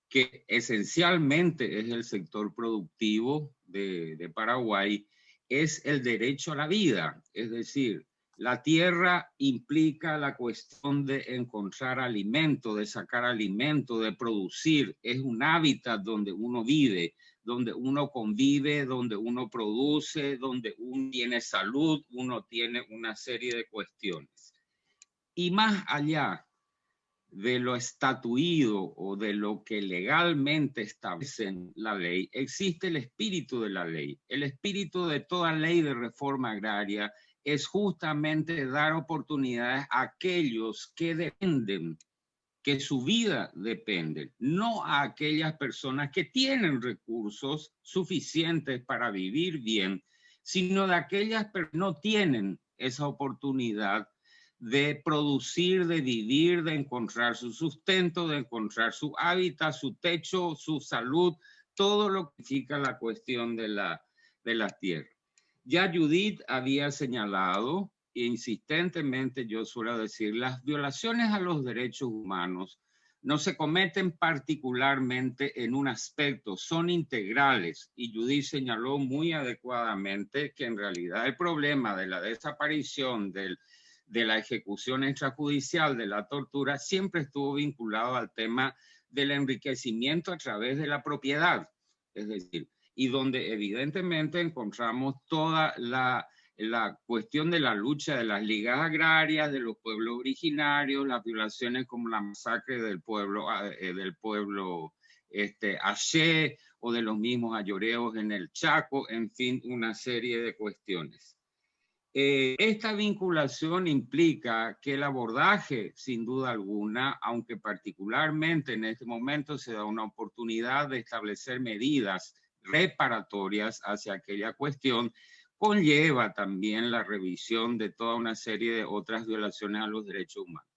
que esencialmente es el sector productivo de Paraguay, es el derecho a la vida. Es decir, la tierra implica la cuestión de encontrar alimento, de sacar alimento, de producir. Es un hábitat donde uno vive, donde uno convive, donde uno produce, donde uno tiene salud, uno tiene una serie de cuestiones. Y más allá de lo estatuido o de lo que legalmente establece la ley, existe el espíritu de la ley. El espíritu de toda ley de reforma agraria es justamente dar oportunidades a aquellos que dependen, que su vida depende, no a aquellas personas que tienen recursos suficientes para vivir bien, sino de aquellas que no tienen esa oportunidad de producir, de vivir, de encontrar su sustento, de encontrar su hábitat, su techo, su salud, todo lo que significa la cuestión de la tierra. Ya Judith había señalado, e insistentemente yo suelo decir, las violaciones a los derechos humanos no se cometen particularmente en un aspecto, son integrales. Y Judith señaló muy adecuadamente que en realidad el problema de la desaparición de la ejecución extrajudicial, de la tortura, siempre estuvo vinculado al tema del enriquecimiento a través de la propiedad. Es decir, y donde evidentemente encontramos toda la cuestión de la lucha de las ligas agrarias, de los pueblos originarios, las violaciones como la masacre del pueblo Axé o de los mismos ayoreos en el Chaco, en fin, una serie de cuestiones. Esta vinculación implica que el abordaje, sin duda alguna, aunque particularmente en este momento se da una oportunidad de establecer medidas reparatorias hacia aquella cuestión, conlleva también la revisión de toda una serie de otras violaciones a los derechos humanos.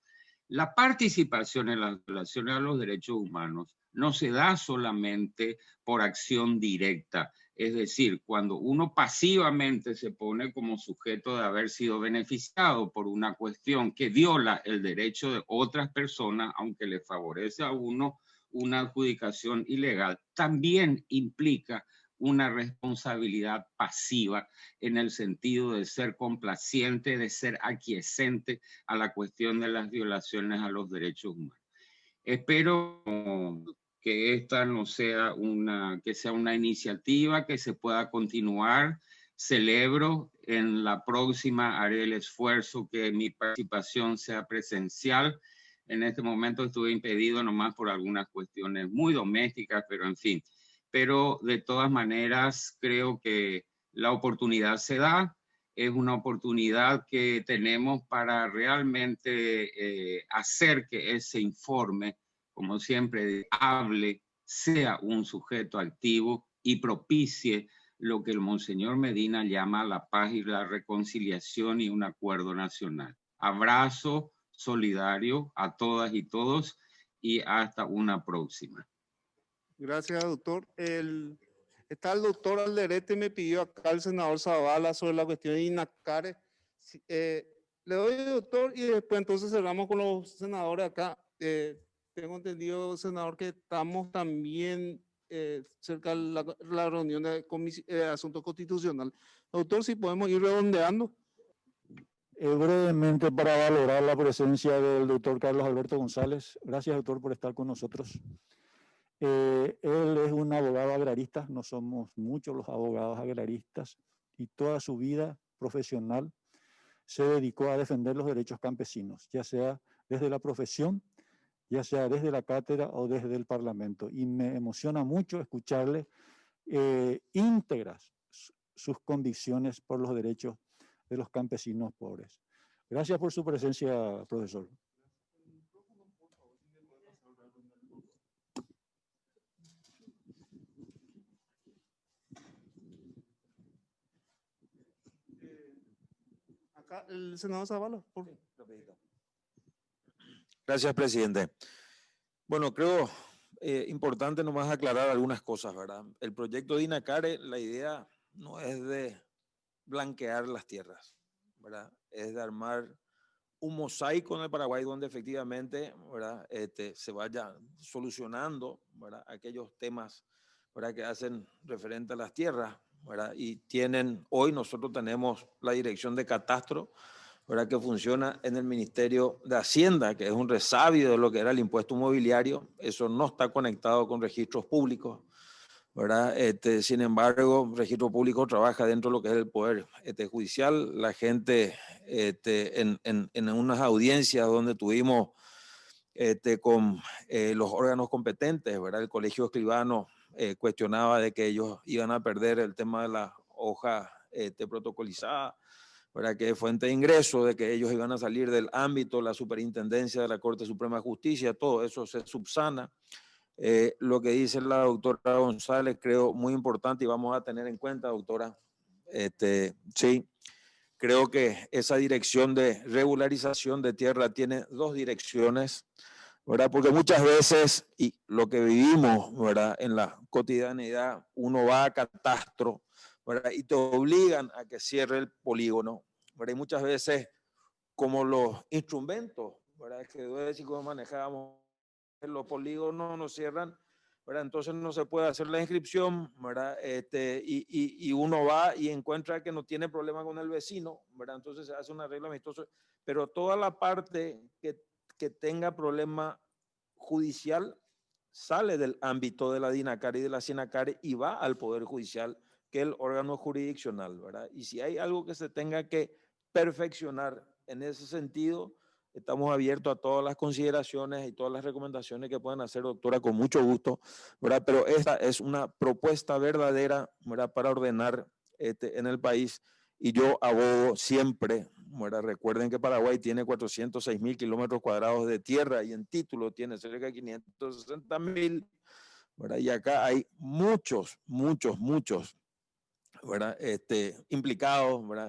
La participación en las violaciones a los derechos humanos no se da solamente por acción directa, es decir, cuando uno pasivamente se pone como sujeto de haber sido beneficiado por una cuestión que viola el derecho de otras personas, aunque le favorece a uno una adjudicación ilegal, también implica una responsabilidad pasiva en el sentido de ser complaciente, de ser aquiescente a la cuestión de las violaciones a los derechos humanos. Espero que esta no sea que sea una iniciativa que se pueda continuar. Celebro en la próxima, haré el esfuerzo que mi participación sea presencial. En este momento estuve impedido nomás por algunas cuestiones muy domésticas, pero en fin. Pero de todas maneras creo que la oportunidad se da. Es una oportunidad que tenemos para realmente hacer que ese informe, como siempre, hable, sea un sujeto activo y propicie lo que el Monseñor Medina llama la paz y la reconciliación y un acuerdo nacional. Abrazo solidario a todas y todos y hasta una próxima. Gracias, doctor. Está el doctor Alderete, me pidió acá el senador Zavala sobre la cuestión de INACARE. Le doy, doctor, y después entonces cerramos con los senadores acá. Tengo entendido, senador, que estamos también cerca de la reunión de asuntos constitucionales. Doctor, si podemos ir redondeando. Brevemente, para valorar la presencia del doctor Carlos Alberto González. Gracias, doctor, por estar con nosotros. Él es un abogado agrarista, no somos muchos los abogados agraristas, y toda su vida profesional se dedicó a defender los derechos campesinos, ya sea desde la profesión, ya sea desde la cátedra o desde el Parlamento. Y me emociona mucho escucharle íntegras sus convicciones por los derechos de los campesinos pobres. Gracias por su presencia, profesor. Acá, el senador Zavala. Gracias, presidente. Bueno, creo importante nomás aclarar algunas cosas, ¿verdad? El proyecto de INACARE, la idea no es de blanquear las tierras, ¿verdad? Es de armar un mosaico en el Paraguay donde efectivamente, ¿verdad? Se vaya solucionando, ¿verdad? Aquellos temas, ¿verdad? Que hacen referente a las tierras, ¿verdad? Y hoy nosotros tenemos la dirección de catastro, ¿verdad? Que funciona en el Ministerio de Hacienda, que es un resabio de lo que era el impuesto inmobiliario. Eso no está conectado con registros públicos, ¿verdad? Sin embargo, registro público trabaja dentro de lo que es el poder judicial. La gente en unas audiencias donde tuvimos con los órganos competentes, ¿verdad? El colegio escribano cuestionaba de que ellos iban a perder el tema de la hoja protocolizada, ¿verdad? Que es fuente de ingreso, de que ellos iban a salir del ámbito de la superintendencia de la Corte Suprema de Justicia. Todo eso se subsana. Lo que dice la doctora González creo muy importante y vamos a tener en cuenta, doctora. Sí, creo que esa dirección de regularización de tierra tiene dos direcciones, ¿verdad? Porque muchas veces, y lo que vivimos, ¿verdad? En la cotidianidad, uno va a catastro, ¿verdad? Y te obligan a que cierre el polígono, ¿verdad? Y muchas veces, como los instrumentos, ¿verdad? Que debo decir cómo manejábamos los polígonos, no cierran, ¿verdad? Entonces no se puede hacer la inscripción, ¿verdad? Y uno va y encuentra que no tiene problema con el vecino, ¿verdad? Entonces se hace un arreglo amistoso, pero toda la parte que tenga problema judicial sale del ámbito de la DINACARE y de la SINACARE y va al Poder Judicial, que es el órgano jurisdiccional, ¿verdad? Y si hay algo que se tenga que perfeccionar en ese sentido, estamos abiertos a todas las consideraciones y todas las recomendaciones que puedan hacer, doctora, con mucho gusto, ¿verdad? Pero esta es una propuesta verdadera, ¿verdad? Para ordenar en el país y yo abogo siempre, ¿verdad? Recuerden que Paraguay tiene 406.000 kilómetros cuadrados de tierra y en título tiene cerca de 560.000, ¿verdad? Y acá hay muchos, ¿verdad? Implicados, ¿verdad?